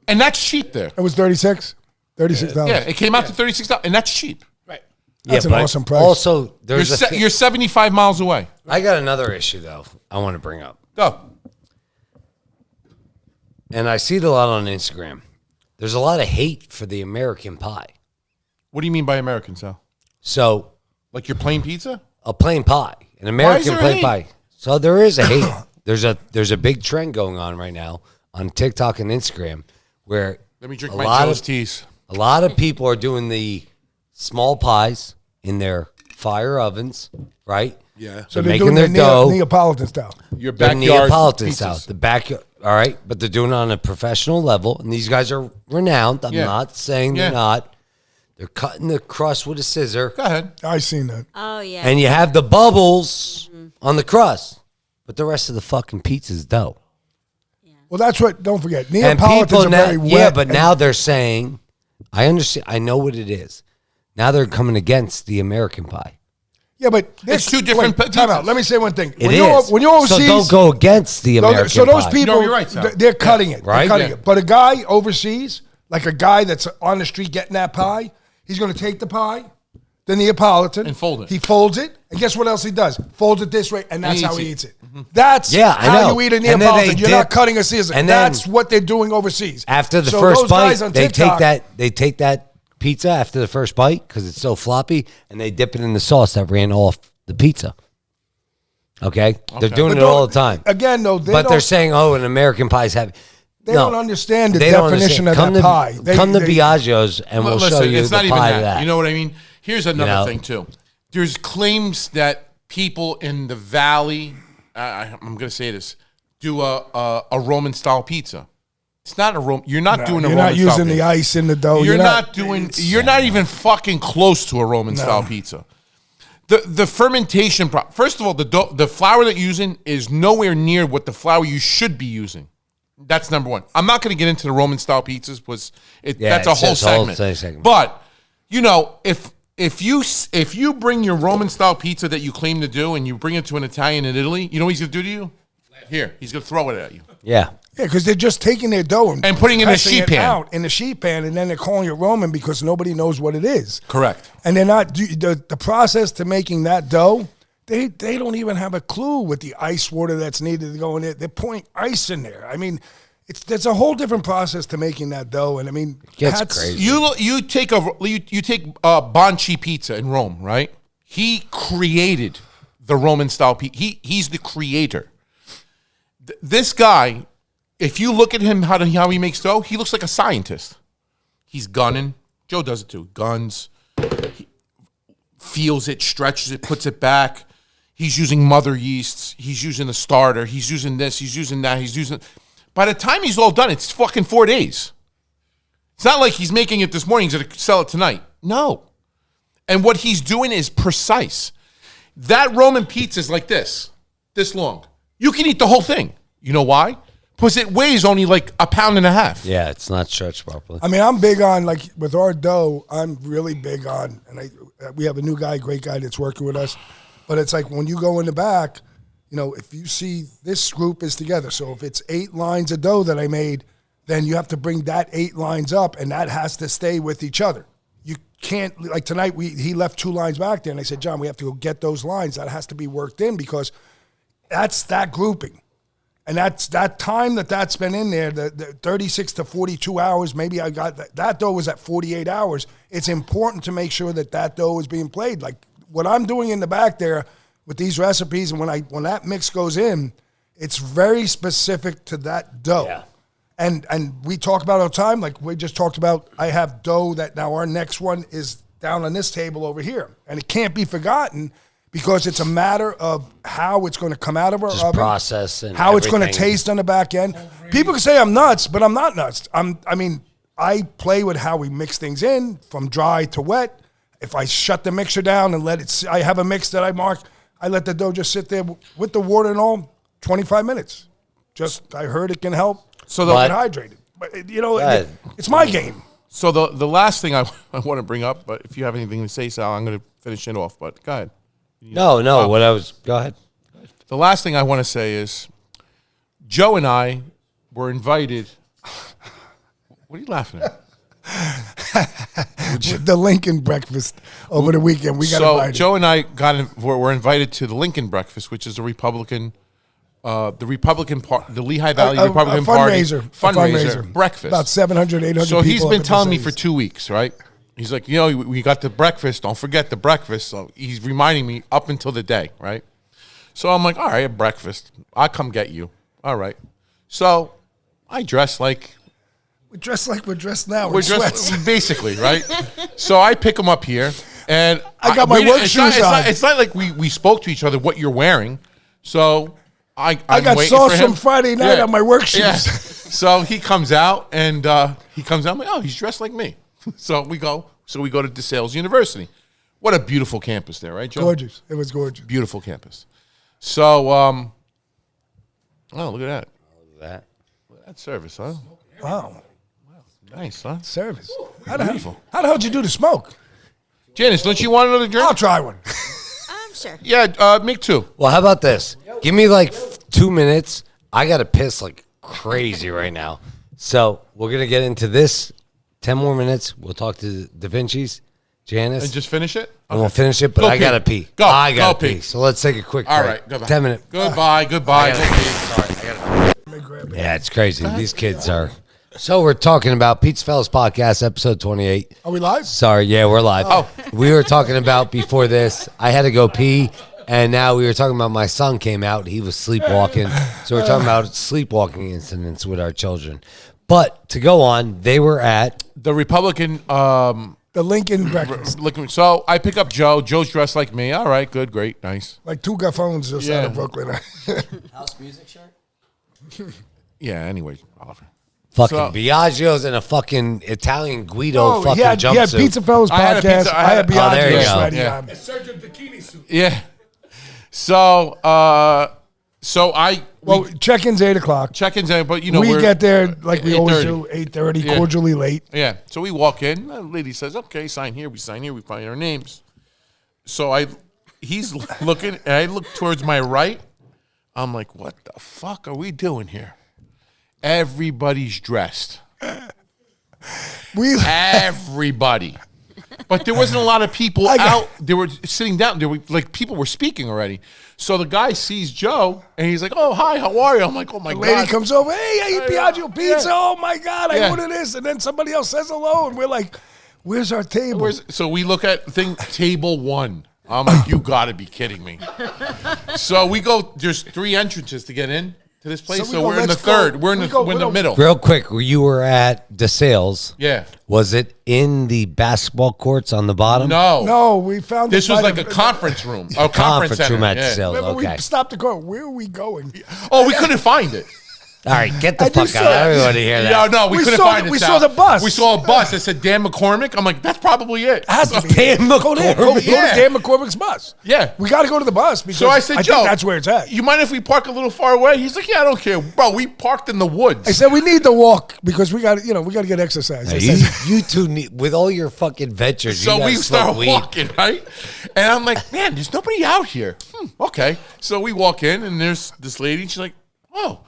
And that's cheap there. It was $36. $36. Yeah, it came out to $36, and that's cheap. Right. That's an but awesome price. Also, there's You're 75 miles away. I got another issue though. I want to bring up, Go. and I see it a lot on Instagram. There's a lot of hate for the American pie. What do you mean by American, Sal? So Like your plain pizza? a plain pie, an American there plain hate? pie. So there is a hate. There's a big trend going on right now on TikTok and Instagram where Let me drink a my lot Joe's of teas. a lot of people are doing the small pies in their fire ovens, right? Yeah. so They're they're making doing their the dough. Neapolitan style. Your The backyard Neapolitan pizzas. style, the backyard. All right, but they're doing it on a professional level, and these guys are renowned. I'm Yeah. not saying Yeah. they're not. They're cutting the crust with a scissor, Go ahead. I seen that. Oh yeah. and you have the bubbles on the crust, but the rest of the fucking pizza's dough. Well, that's what. Don't forget, And Neapolitans people are now, very wet. yeah, but and- now they're saying, I understand. I know what it is. Now they're coming against the American pie. yeah, but It's two different Time out. pizzas. Let me say one thing. It When is. you're overseas, so don't go against the American so those pie. people, No, you're right, Sal. they're cutting it. Right? They're cutting Yeah. it. But a guy overseas, like a guy that's on the street getting that pie, he's going to take the pie, the Neapolitan, And fold it. He folds it, and guess what else he does? Folds it this way, and that's he how eats he it. eats it. That's Yeah, I how know. you eat a And then they Neapolitan. You're not dip- cutting a scissor. and then- That's what they're doing overseas. After the So first those bite, guys on they TikTok- take that pizza after the first bite because it's so floppy, and they dip it in the sauce that ran off the pizza. Okay, they're doing But it all don't- the time. Again, though, But they're saying, "Oh, an American pie's heavy." They don't understand the they don't definition understand. of that pie. Come to They- Biagio's, and we'll show you it's the not even pie that. of that. You know what I mean? Here's another know? thing, too. There's claims that people in the valley, I'm going to say this, do a Roman-style pizza. It's not a Roman. You're not doing a You're Roman not using style the pizza. ice in the dough. You're not doing. You're not even fucking close to a Roman style pizza. The fermentation. First of all, the flour that you're using is nowhere near what the flour you should be using. That's number one. I'm not going to get into the Roman style pizzas because that's a it's whole just a whole segment. segment. But if you bring your Roman style pizza that you claim to do and you bring it to an Italian in Italy, you know what he's going to do to you? Here, he's going to throw it at you. Yeah. Yeah, because they're just taking their dough And putting it in a pressing sheet it pan. out in a sheet pan, and then they're calling it Roman because nobody knows what it is. Correct. And they're not the process to making that dough. They don't even have a clue with the ice water that's needed to go in there. They're pouring ice in there. I mean, there's a whole different process to making that dough, and I mean, Gets that's crazy. You take Bonci pizza in Rome, right? He created the Roman style pizza. He's the creator. This guy, if you look at him how he makes dough, he looks like a scientist. He's gunning. Joe does it too. Guns. He feels it, stretches it, puts it back. He's using mother yeasts. He's using the starter. He's using this. He's using that. He's using. By the time he's all done, it's fucking 4 days. It's not like he's making it this morning. He's going to sell it tonight. No. And what he's doing is precise. That Roman pizza is like this long. You can eat the whole thing. You know why? Because it weighs only like a pound and a half. Yeah, it's not stretched properly. I mean, I'm big on, like, with our dough, I'm really big on, and we have a new guy, great guy that's working with us, but it's like when you go in the back, you know, if you see this group is together, so if it's 8 lines of dough that I made, then you have to bring that 8 lines up, and that has to stay with each other. You can't, like tonight, he left 2 lines back there, and I said, John, we have to go get those lines. That has to be worked in because that's that grouping. And that's that time that's been in there, the 36 to 42 hours, maybe I got that dough was at 48 hours. It's important to make sure that dough is being played. Like what I'm doing in the back there with these recipes, and when that mix goes in, it's very specific to that dough. Yeah. And we talk about all the time, like we just talked about, I have dough that now our next one is down on this table over here. And it can't be forgotten because it's a matter of how it's going to come out of our Just oven. process and how it's going to everything. taste on the back end. People can say I'm nuts, but I'm not nuts. I play with how we mix things in from dry to wet. If I shut the mixer down and I have a mix that I mark, I let the dough just sit there with the water and all, 25 minutes. I heard it can help. So Get hydrated. But it's my game. So the last thing I want to bring up, but if you have anything to say, Sal, I'm going to finish it off. But go ahead. No. Go ahead. The last thing I want to say is Joe and I were invited. What are you laughing at? The Lincoln breakfast over the weekend. We got invited. Joe and I were invited to the Lincoln breakfast, which is the Republican part, the Lehigh Valley Republican Party fundraiser breakfast. About 700, 800 So people. he's been telling me for 2 weeks, right? He's like, we got the breakfast. Don't forget the breakfast. So he's reminding me up until the day, right? So I'm like, all right, breakfast. I'll come get you. All right. So I dress like we're dressed now. we're dressed basically, right? So I pick him up here, and I got my work shoes on. It's not like we spoke to each other what you're wearing. So I got sauce from Friday night on my work shoes. Yeah. So he comes out, and I'm like, oh, he's dressed like me. So we go to DeSales University. What a beautiful campus there, right, Joe? Gorgeous. It was gorgeous. Beautiful campus. So, oh, look at that. Look at that service, huh? Wow. Nice, huh? Service. How Beautiful. the hell did you do the smoke? Janice, don't you want another drink? I'll try one. Sure. Yeah, me too. Well, how about this? Give me like 2 minutes. I got to piss like crazy right now. So we're going to get into this. 10 more minutes. We'll talk to DaVinci's, Janis. And just finish it? And we'll finish it, but Go I pee. got to pee. Go. I got Go to pee. pee. So let's take a quick break. All right, goodbye. 10 minutes. Goodbye. Sorry, I got to pee. Yeah, it's crazy. These kids are. So we're talking about PizzaFellas podcast, episode 28. Are we live? Sorry, yeah, we're live. Oh. We were talking about before this, I had to go pee, and now we were talking about my son came out. He was sleepwalking. So we're talking about sleepwalking incidents with our children. But to go on, they were at The Republican, The Lincoln breakfast. so I pick up Joe. Joe's dressed like me. All right, good, great, nice. Like 2 phones just out of Brooklyn. House music shirt? Yeah, anyway, Oliver. fucking So- Biagio's in a fucking Italian Guido Oh, fucking he had jumpsuit. PizzaFellas I had a podcast. pizza- I had Oh, there you Biagio's go. ready. Yeah. Sergio Bikini suit. Yeah. So So Well, check-in's 8 o'clock. check-ins, but We get there like we always 8:30. do, 8:30, Yeah. cordially late. Yeah. So we walk in. The lady says, "Okay, sign here." We sign here. We find our names. So he's looking, and I look towards my right. I'm like, "What the fuck are we doing here?" Everybody's dressed. Everybody. But there wasn't a lot of people out. They were sitting down. There were people were speaking already. So the guy sees Joe and he's like, "Oh, hi, how are you?" I'm like, "Oh my The god." lady comes over, "Hey, I eat Piaggio pizza. Yeah. Oh my God, I Yeah. ordered this." And then somebody else says hello, and we're like, "Where's our table?" So we look at table 1. I'm like, "You got to be kidding me." So we go. There's 3 entrances to get in to this place. So we So go, we're in the let's go. third. We're in We the go, we're in the we middle. Real quick, you were at DeSales. Yeah. Was it in the basketball courts on the bottom? No, we found This it was by like the- a conference room. A Conference center. room at Yeah. DeSales. Remember, Okay. we stopped the car. Where are we going? Oh, we couldn't find it. All right, get the I fuck just out. saw- Everybody hear that. No, we We couldn't saw find the- it. we Sal. saw the bus. We saw a bus that said Dan McCormick. I'm like, that's probably it. Has to be. Dan Go there. Go Yeah. to Dan McCormick's bus. Yeah. We got to go to the bus because So I said, Joe, think that's where it's at. You mind if we park a little far away? He's like, "Yeah, I don't care, bro. We parked in the woods." I said we need to walk because we got to get exercise. I You, said, you two need, with all your fucking ventures. So you we guys smoke start weed. walking, right? And I'm like, "Man, there's nobody out here." Okay. So we walk in, and there's this lady. And she's like, "Oh,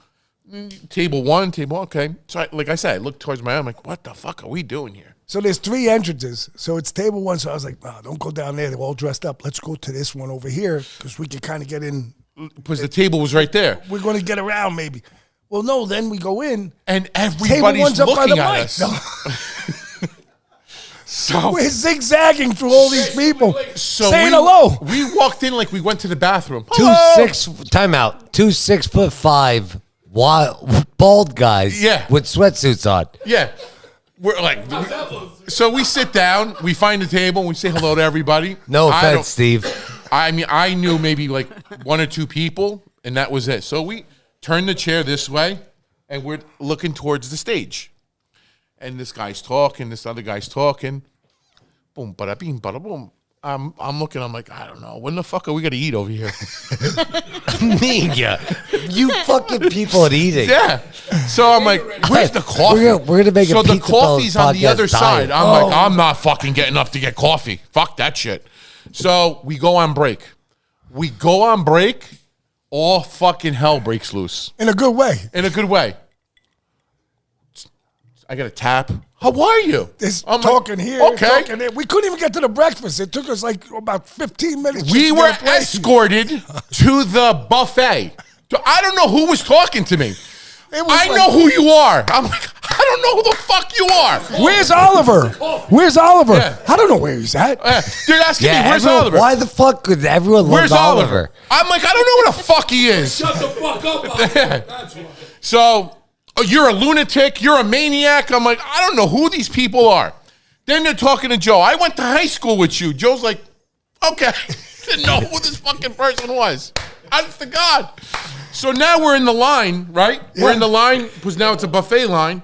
table 1, table." Okay. So like I said, I looked towards my eye. I'm like, "What the fuck are we doing here?" so there's 3 entrances. So it's table 1. So I was like, "Oh, don't go down there. They're all dressed up. Let's go to this one over here because we can kind of get in. Because the table was right there, We're going to get around maybe." Well, no. Then we go in. and Table everybody's 1's up by looking the at mic. us. No. So We're zigzagging through all these people, So saying we, hello. We walked in like we went to the bathroom. Two Hello. 6'5" bald guys Yeah. with sweatsuits on. Yeah. We're like, so we sit down, we find a table, and we say hello to everybody. No I don't- offense, Steve. I mean, I knew maybe like 1 or 2 people, and that was it. So we turned the chair this way, and we're looking towards the stage. And this guy's talking, this other guy's talking. Boom, bada bing, bada boom. I'm looking, I'm like, I don't know. When the fuck are we going to eat over here? Nigga, you fucking people at eating. Yeah. So I'm like, where's the coffee? We're gonna make a So the Pizza coffee's Fellas on the podcast other side. diet. I'm like, I'm not fucking getting up to get coffee. Fuck that shit. So we go on break. All fucking hell breaks loose. In a good way. In a good way. I got a tap. How are you? It's I'm like, talking here, Okay. talking there. We couldn't even get to the breakfast. It took us like about 15 minutes. We just to were get a plate. escorted to the buffet. So I don't know who was talking to me. It was I like- know who you are. I'm like, I don't know who the fuck you are. Where's Oliver? Where's Oliver? Yeah. I don't know where he's at. They're asking me, where's everyone- Oliver? Why the fuck would everyone Where's love Oliver? I'm like, I don't know where the fuck he is. Shut the fuck up. That's why. So, you're a lunatic. You're a maniac. I'm like, I don't know who these people are. Then they're talking to Joe. I went to high school with you. Joe's like, okay. Didn't know who this fucking person was. Honest to God. So now we're in the line, right? We're in the line because now it's a buffet line.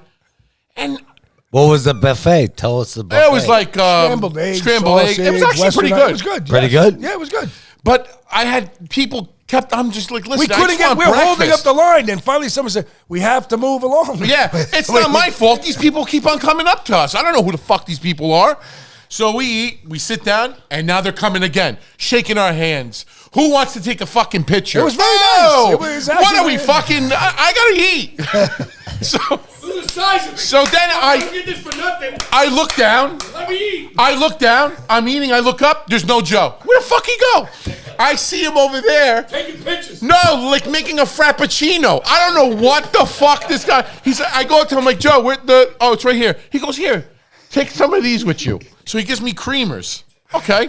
And What was the buffet? Tell us the buffet. it was like Scrambled eggs, scrambled egg. It was sausage, actually pretty Western- good. It was good. Pretty yes. good? Yeah, it was good. But I had people I'm just like, listen, We couldn't I just get. want We're holding up breakfast. the line, and finally someone said, "We have to move along." Yeah, it's not my fault. These people keep on coming up to us. I don't know who the fuck these people are. So we eat, we sit down, and now they're coming again, shaking our hands. Who wants to take a fucking picture? It was very Oh, nice. It was what actually are we very- fucking? I gotta eat. Look at the size of it. So then I'm gonna get this for nothing. I look down. Let me eat. I look down. I'm eating. I look up. There's no Joe. Where the fuck he go? I see him over there. Taking pictures. No, like making a frappuccino. I don't know what the fuck this guy. He's. I go up to him like, Joe, where the? Oh, it's right here. He goes, here, take some of these with you. So he gives me creamers. Okay.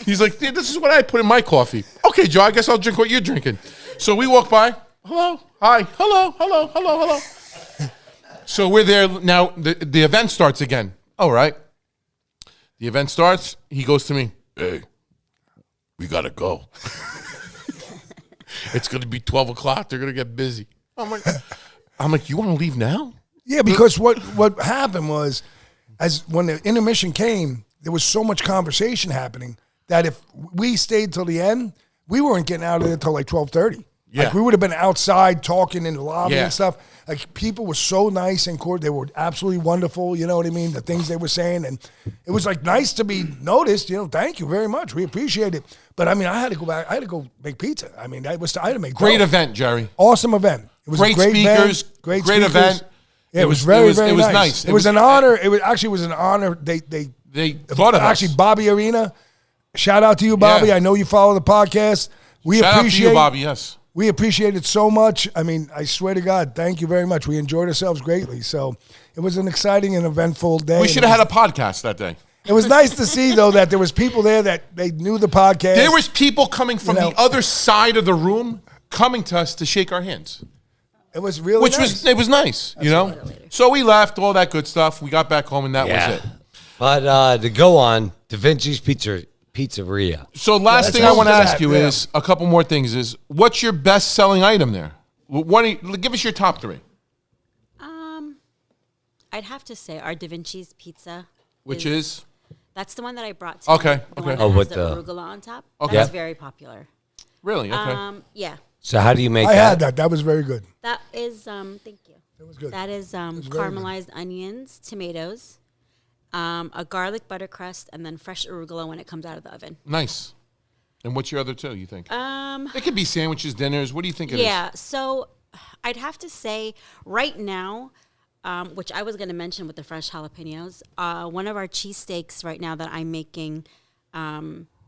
He's like, this is what I put in my coffee. Okay, Joe, I guess I'll drink what you're drinking. So we walk by. Hello, hi, hello, hello, hello, hello. So we're there now. The event starts again. All right. The event starts. He goes to me. Hey, we gotta go. It's gonna be 12 o'clock. They're gonna get busy. I'm like, you want to leave now? Yeah, because what happened was, as when the intermission came, there was so much conversation happening that if we stayed till the end, we weren't getting out of there till like 12:30. Yeah. Like we would have been outside talking in the lobby Yeah. and stuff. Like people were so nice and cool. They were absolutely wonderful. You know what I mean? The things they were saying, and it was like nice to be noticed. You know, thank you very much. We appreciate it. But I mean, I had to go back. I had to go make pizza. I mean, I had to make Great dough. event, Jerry. Awesome event. It was Great a great speakers, event, great speakers. event. Yeah, It it was was- very, it was- very it was nice. nice. It It was was- an honor. It was actually was an honor. They thought of actually us. Bobby Arena. Shout out to you, Bobby. Yeah. I know you follow the podcast. We Shout out to appreciate you, Bobby. Yes. We appreciate it so much. I mean, I swear to God, thank you very much. We enjoyed ourselves greatly. So it was an exciting and eventful day. We should have had a podcast that day. It was nice to see though that there was people there that they knew the podcast. There was people coming from You know. the other side of the room coming to us to shake our hands, It was really which nice. was nice, you know. So we left, all that good stuff. We got back home, and that was it. But to go on, DaVinci's Pizzeria. So last let's thing I go want to to ask that, you yeah. is a couple more things. Is what's your best selling item there? Give us your top three. I'd have to say our DaVinci's pizza. Which is That's the one that I brought to Okay, The okay. one that Oh, has with the the- arugula on top. Okay. That's Yep. very popular. really okay. Yeah. So how do you make I that? had that. That was very good. That is thank you. That was good. That is very good. caramelized onions, tomatoes, a garlic butter crust, and then fresh arugula when it comes out of the oven. Nice. And what's your other two? You think? It could be sandwiches, dinners. What do you think it is? Yeah, so I'd have to say right now, which I was going to mention with the fresh jalapenos, one of our cheesesteaks right now that I'm making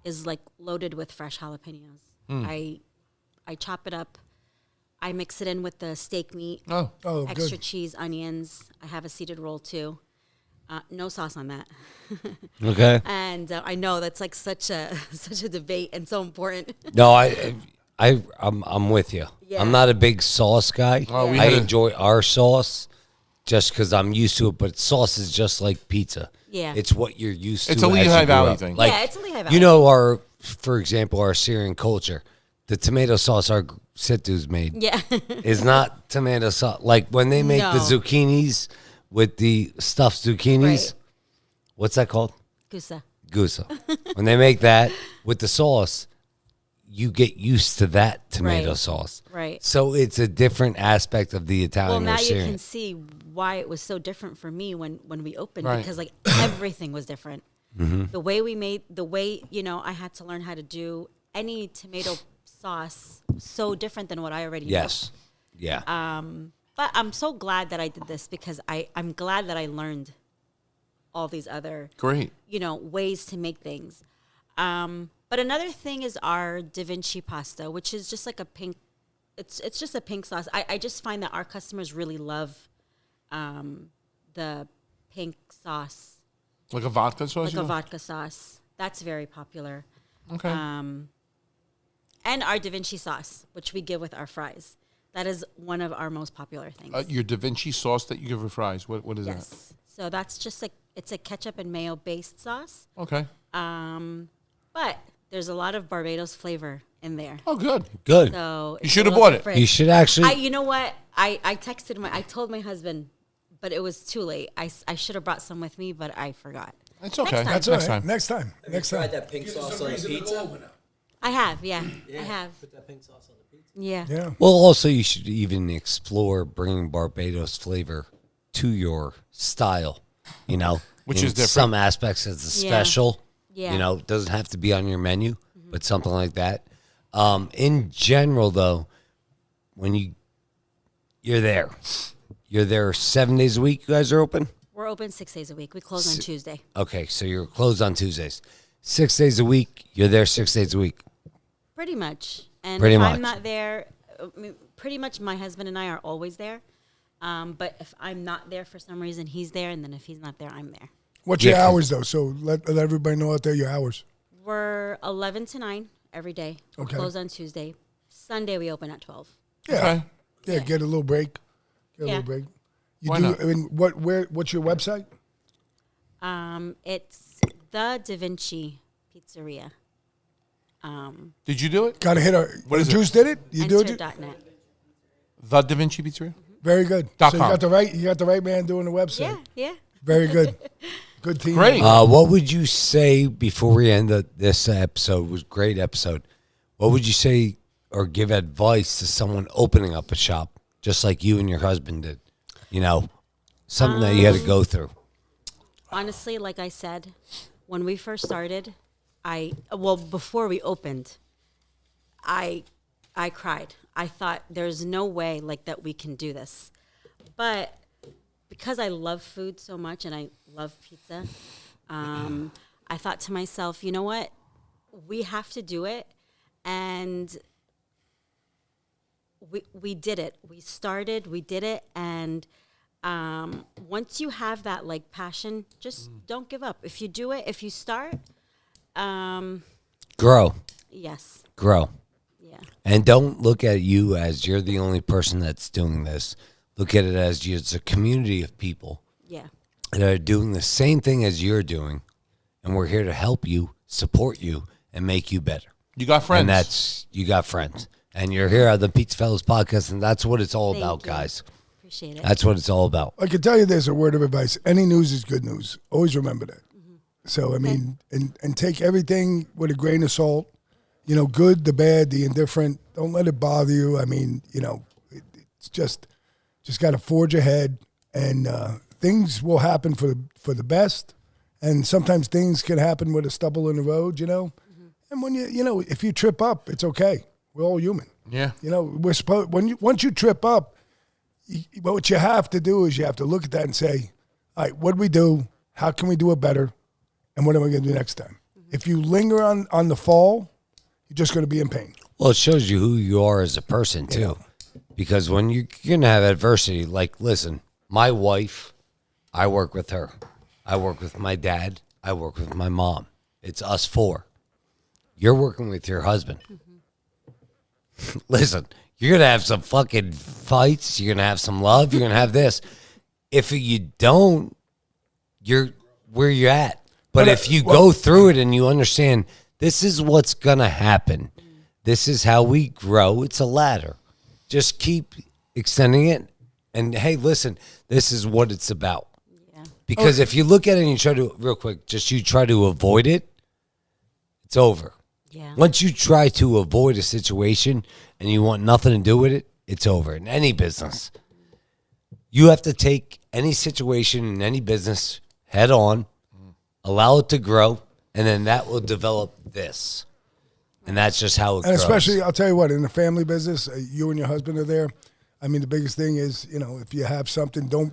is like loaded with fresh jalapenos. I chop it up. I mix it in with the steak meat, Oh, extra good. cheese, onions. I have a seeded roll too. No sauce on that. Okay. And I know that's like such a debate and so important. No, I'm with you. Yeah. I'm not a big sauce guy. Oh, we I had a- enjoy our sauce just because I'm used to it. But sauce is just like pizza. Yeah. It's what you're used to. It's a as you Lehigh grew Valley up. thing. Like, Yeah, it's a Lehigh Valley You know, for example, our Syrian culture, the tomato sauce our Situ's made Yeah. is not tomato sauce. Like when they make the No. zucchinis with the stuffed zucchinis, Right. what's that called? Gusa. Gusa. When they make that with the sauce, you get used to that tomato Right. sauce. Right. So it's a different aspect of the Well, Italian now or you Syrian. can see why it was so different for me when we opened Right. because like everything was different. Mm-hmm. The way we made, I had to learn how to do any tomato sauce so different than what I already Yes. Yeah. know. But I'm so glad that I did this because I'm glad that I learned all these other great. ways to make things. But another thing is our DaVinci pasta, which is just like a pink. It's just a pink sauce. I just find that our customers really love the pink sauce, Like a vodka sauce? like you a know? vodka sauce. That's very popular. Okay. And our DaVinci sauce, which we give with our fries. That is one of our most popular things. Your Da Vinci sauce that you give for fries. What is Yes. So that's just like it's a ketchup and mayo based sauce. that? Okay. But there's a lot of Barbados flavor in there. Oh, good. Good. So You it's should a have little bought it. different. You should actually. You know what? I texted I told my husband, but it was too late. I should have brought some with me, but I forgot. It's okay. time. That's all Next right. time. Next time. Have Next you time. tried that pink sauce on the pizza? I have, yeah. I have. Put that pink sauce on the pizza. Yeah. Yeah. Well, also you should even explore bringing Barbados flavor to your style. You know, Which in is different. Some aspects it's a Yeah. special. Yeah. You know, it doesn't have to be on your menu, but something like that. In general, though, when you're there 7 days a week. You guys are open. We're open 6 days a week. We close on Tuesday. Okay, so you're closed on Tuesdays. 6 days a week. You're there 6 days a week. Pretty much. And Pretty if much. I'm not there, pretty much my husband and I are always there. But if I'm not there for some reason, he's there. And then if he's not there, I'm there. What's your Yeah. hours though? So let everybody know out there your hours. We're 11 to 9 every day. Okay. Close on Tuesday. Sunday, we open at 12. Yeah. Okay. Yeah. Get a little break. Get a Yeah. little break. You Why do. not? I mean, what's your website? It's the DaVinci Pizzeria. Did you do it? Got to hit our. What is it? Juice did it. You do it. Enter.net. The Da Vinci Pizzeria? Very good. .com. So you got the right man doing the website. Yeah, yeah. Very good. Good team. Great. What would you say before we end this episode? It was a great episode. What would you say or give advice to someone opening up a shop, just like you and your husband did? You know, something that you had to go through. Honestly, like I said, when we first started, before we opened, I cried. I thought there's no way like that we can do this. But because I love food so much and I love pizza, I thought to myself, you know what? We have to do it. And we did it. We started, we did it. And once you have that like passion, just don't give up. If you do it, if you start, Grow. yes. Grow. Yeah. And don't look at you as you're the only person that's doing this. Look at it as it's a community of people Yeah. that are doing the same thing as you're doing. And we're here to help you, support you, and make you better. You got friends. And you got friends. And you're here on the PizzaFellas podcast, and that's what it's all Thank about, you. guys. Appreciate it. That's what it's all about. I can tell you there's a word of advice. Any news is good news. Always remember that. So, I mean, and take everything with a grain of salt. You know, good, the bad, the indifferent. Don't let it bother you. I mean, you know, it's just got to forge ahead, and things will happen for the best. And sometimes things can happen with a stubble in the road, you know. And when if you trip up, it's okay. We're all human. Yeah. You know, we're supposed once you trip up, what you have to do is you have to look at that and say, all right, what do we do? How can we do it better? And what am I going to do next time? If you linger on the fall, you're just going to be in pain. Well, it shows you who you are as a person, too. Because when you're going to have adversity, like, listen, my wife, I work with her. I work with my dad. I work with my mom. It's us four. You're working with your husband. Listen, you're going to have some fucking fights. You're going to have some love. You're going to have this. If you don't, you're where you're at. But if you go through it and you understand this is what's going to happen, this is how we grow. It's a ladder. Just keep extending it. And, hey, listen, this is what it's about. Yeah. Because if you look at it and you try to, real quick, you try to avoid it, it's over. Yeah. Once you try to avoid a situation and you want nothing to do with it, it's over. In any business, you have to take any situation in any business head on, allow it to grow, and then that will develop this. And that's just how it And grows. especially, I'll tell you what, in the family business, you and your husband are there. I mean, the biggest thing is, you know, if you have something, don't.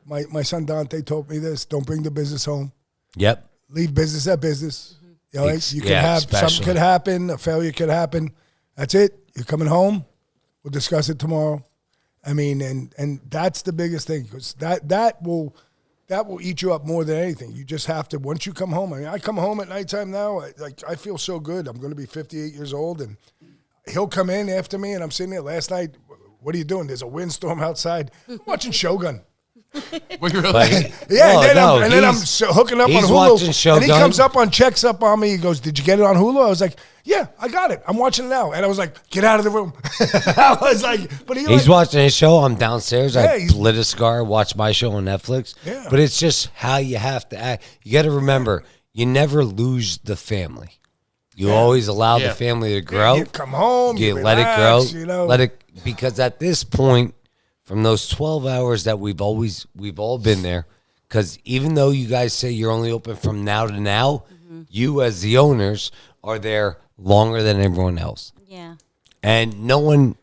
My son Dante told me this: don't bring the business home. Yep. Leave business at business. You know, you can yeah, have especially. something could happen, a failure could happen. That's it. You're coming home. We'll discuss it tomorrow. I mean, and that's the biggest thing, because that will eat you up more than anything. You just have to, once you come home. I mean, I come home at nighttime now. I feel so good. I'm going to be 58 years old, and he'll come in after me, and I'm sitting there. Last night, what are you doing? There's a windstorm outside. I'm watching Shogun. Were you really? Yeah, Oh, and then I'm hooking up on he's Hulu. watching Shogun. And he comes up checks up on me. He goes, "Did you get it on Hulu?" I was like, "Yeah, I got it. I'm watching it now." And I was like, "Get out of the room." I was like, "But He's watching his show. I'm downstairs. Yeah, I lit a cigar, watch my show on Netflix. Yeah. But it's just how you have to act. You got to remember, you never lose the family. You always allow the family to grow. You come home, You you let relax, it grow. you know. Let it, because at this point, from those 12 hours that we've all been there, because even though you guys say you're only open from now to now, you as the owners are there longer than everyone else. Yeah. And no one,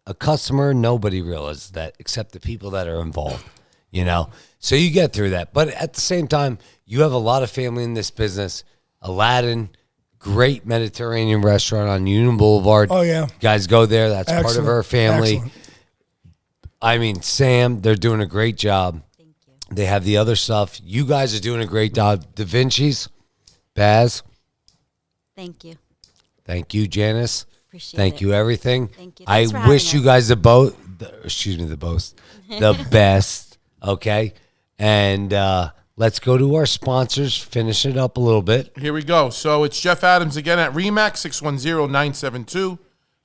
a customer, nobody realizes that except the people that are involved, you know? So you get through that. But at the same time, you have a lot of family in this business. Aladdin, great Mediterranean restaurant on Union Boulevard. Oh, yeah. You guys go there. That's part of Excellent. our family. Excellent. I mean, Sam, they're doing a great job. Thank you. They have the other stuff. You guys are doing a great job. DaVinci's, Baz, Thank you. thank you, Janis. Appreciate Thank it. you, everything. Thank you. I Thanks for having wish you us. guys the best. Okay, and let's go to our sponsors. Finish it up a little bit. Here we go. So it's Jeff Adams again at Remax,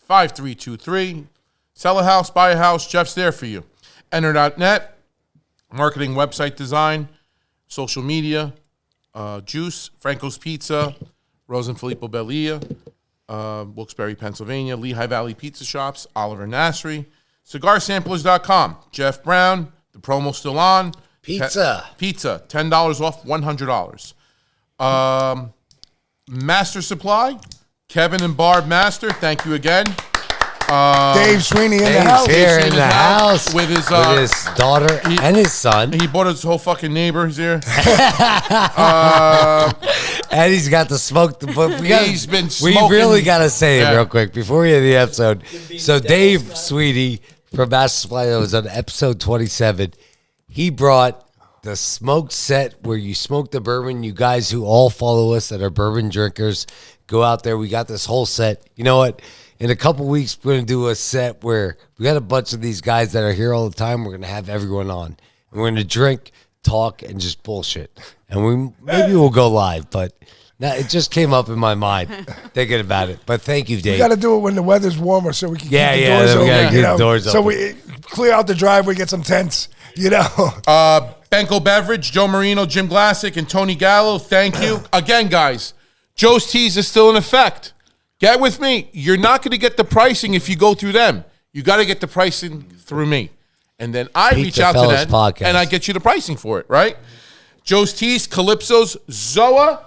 610-972-5323. Sell a house, buy a house. Jeff's there for you. Enter.net, marketing, website design, social media, Juice, Franco's Pizza, Rose and Filippo Belia, Wilkes-Barre, Pennsylvania, Lehigh Valley Pizza Shops, Oliver Nasri, CigarSamplers.com, Jeff Brown, the promo's still on. Pizza. Pizza, $10 off, $100. Master Supply, Kevin and Barb Master, thank you again. Dave Sweeney in the Dave's house. here in the house with his daughter and his son. He bought his whole fucking neighbor. He's here. And he's got the smoke. But He's been we smoking. really got to say it Yeah. real quick before we end the episode. So Dave Sweetie from Master Supply that was on episode 27. He brought the smoke set where you smoke the bourbon. You guys who all follow us that are bourbon drinkers, go out there. We got this whole set. You know what? In a couple weeks, we're going to do a set where we got a bunch of these guys that are here all the time. We're going to have everyone on. And we're going to drink, talk, and just bullshit. And maybe we'll go live, but it just came up in my mind thinking about it. But thank you, Dave. We got to do it when the weather's warmer so we can keep the doors then we open. gotta keep the doors so open. we clear out the driveway, get some tents, Benko Beverage, Joe Marino, Jim Glassick, and Tony Gallo, thank you. Again, guys, Joe's Teas is still in effect. Get with me. You're not going to get the pricing if you go through them. You got to get the pricing through me. And then I reach out to PizzaFellas them, podcast. and I get you the pricing for it, right? Joe's Teas, Calypso's, Zoa,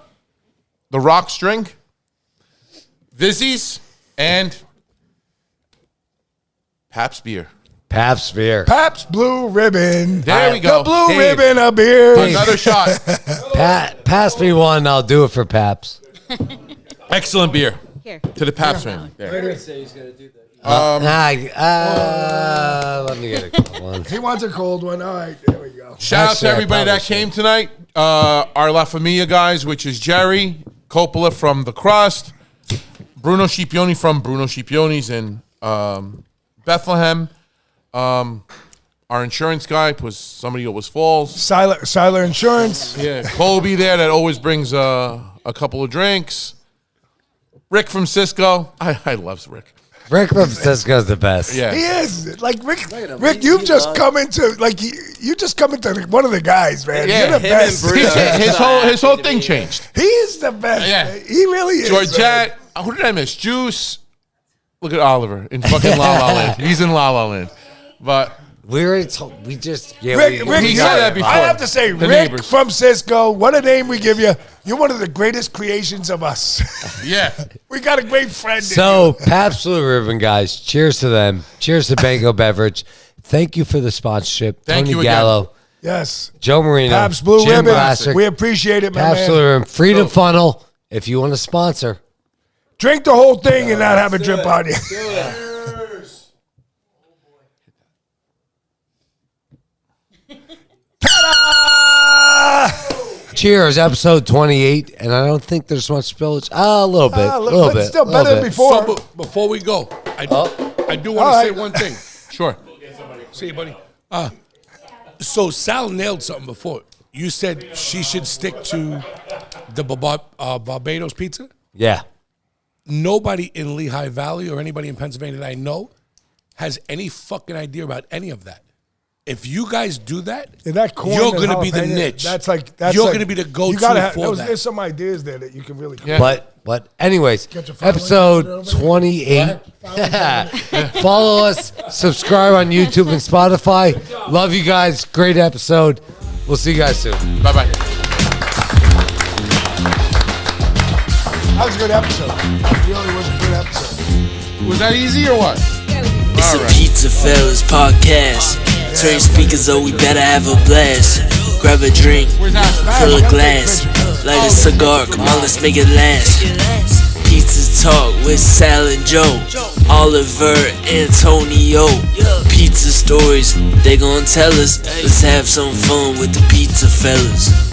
The Rock String, Vizzi's, and Pabst Beer. Pabst beer. Pabst Blue Ribbon. There we go. The Blue Dave. Ribbon of beer. Another shot. Pass me one. I'll do it for Pabst. Excellent beer. Here. To the Pabst family. There. He said he's going to do that. Let me get a cold one. He wants a cold one. All right, there we go. Shout out to Actually, I everybody that probably came tonight. Our La Familia guys, which is Jerry Coppola from The Crust, Bruno Scipioni from Bruno Scipioni's in Bethlehem. Our insurance guy was somebody at was Falls. Siler Insurance. Yeah, Colby there that always brings a couple of drinks. Rick from Cisco. I love Rick. Rick from Cisco's the best. Yeah. He is like Rick. Rick, you've just come into you just come into one of the guys, man. Yeah, You're the him and best. Bruno. His whole thing changed. He is the best. Yeah. Man. He really is. Georgette. Who did I miss? Juice. Look at Oliver in fucking La La Land. He's in La La Land. But We already told. We just. Yeah, Rick, He said that before. I have to say, The Rick neighbors. from Cisco, what a name we give you. You're one of the greatest creations of us. yeah. We got a great friend. in So, you. Pabst Blue Ribbon, guys. Cheers to them. Cheers to Bango Beverage. Thank you for the sponsorship. Thank Tony you again. Gallo, Yes. Joe Marino, Pabst Blue Jim Ribbon. Glassick, We appreciate it, my Pabst Blue man. Ribbon, Freedom Funnel. If you want to sponsor, Drink the whole thing and not have a drip on you. Ta-da! cheers. Episode 28, and I don't think there's much spillage. A little bit, a little But bit. still little better than bit. before. So before we go, I do want All to say right. one thing. Sure. See you, buddy. So Sal nailed something before. You said she should stick to the Barbados pizza. Yeah. Nobody in Lehigh Valley or anybody in Pennsylvania that I know has any fucking idea about any of that. If you guys do that, In that corn you're and going to be the jalapeno, niche. That's you're like- going to be the go-to you gotta for that. There's some ideas there that you can really. Yeah. But anyways, Catch a fire episode over 28. Follow us, subscribe on YouTube and Spotify. Love you guys. Great episode. We'll see you guys soon. Bye-bye. That was a good episode. That really was a good episode. Was that easy or what? It's a PizzaFellas podcast. Turn speakers up, we better have a blast. Grab a drink, fill a glass. Light a cigar, come on, let's make it last. Pizza Talk with Sal and Joe, Oliver, Antonio. Pizza stories, they gon' tell us. Let's have some fun with the PizzaFellas.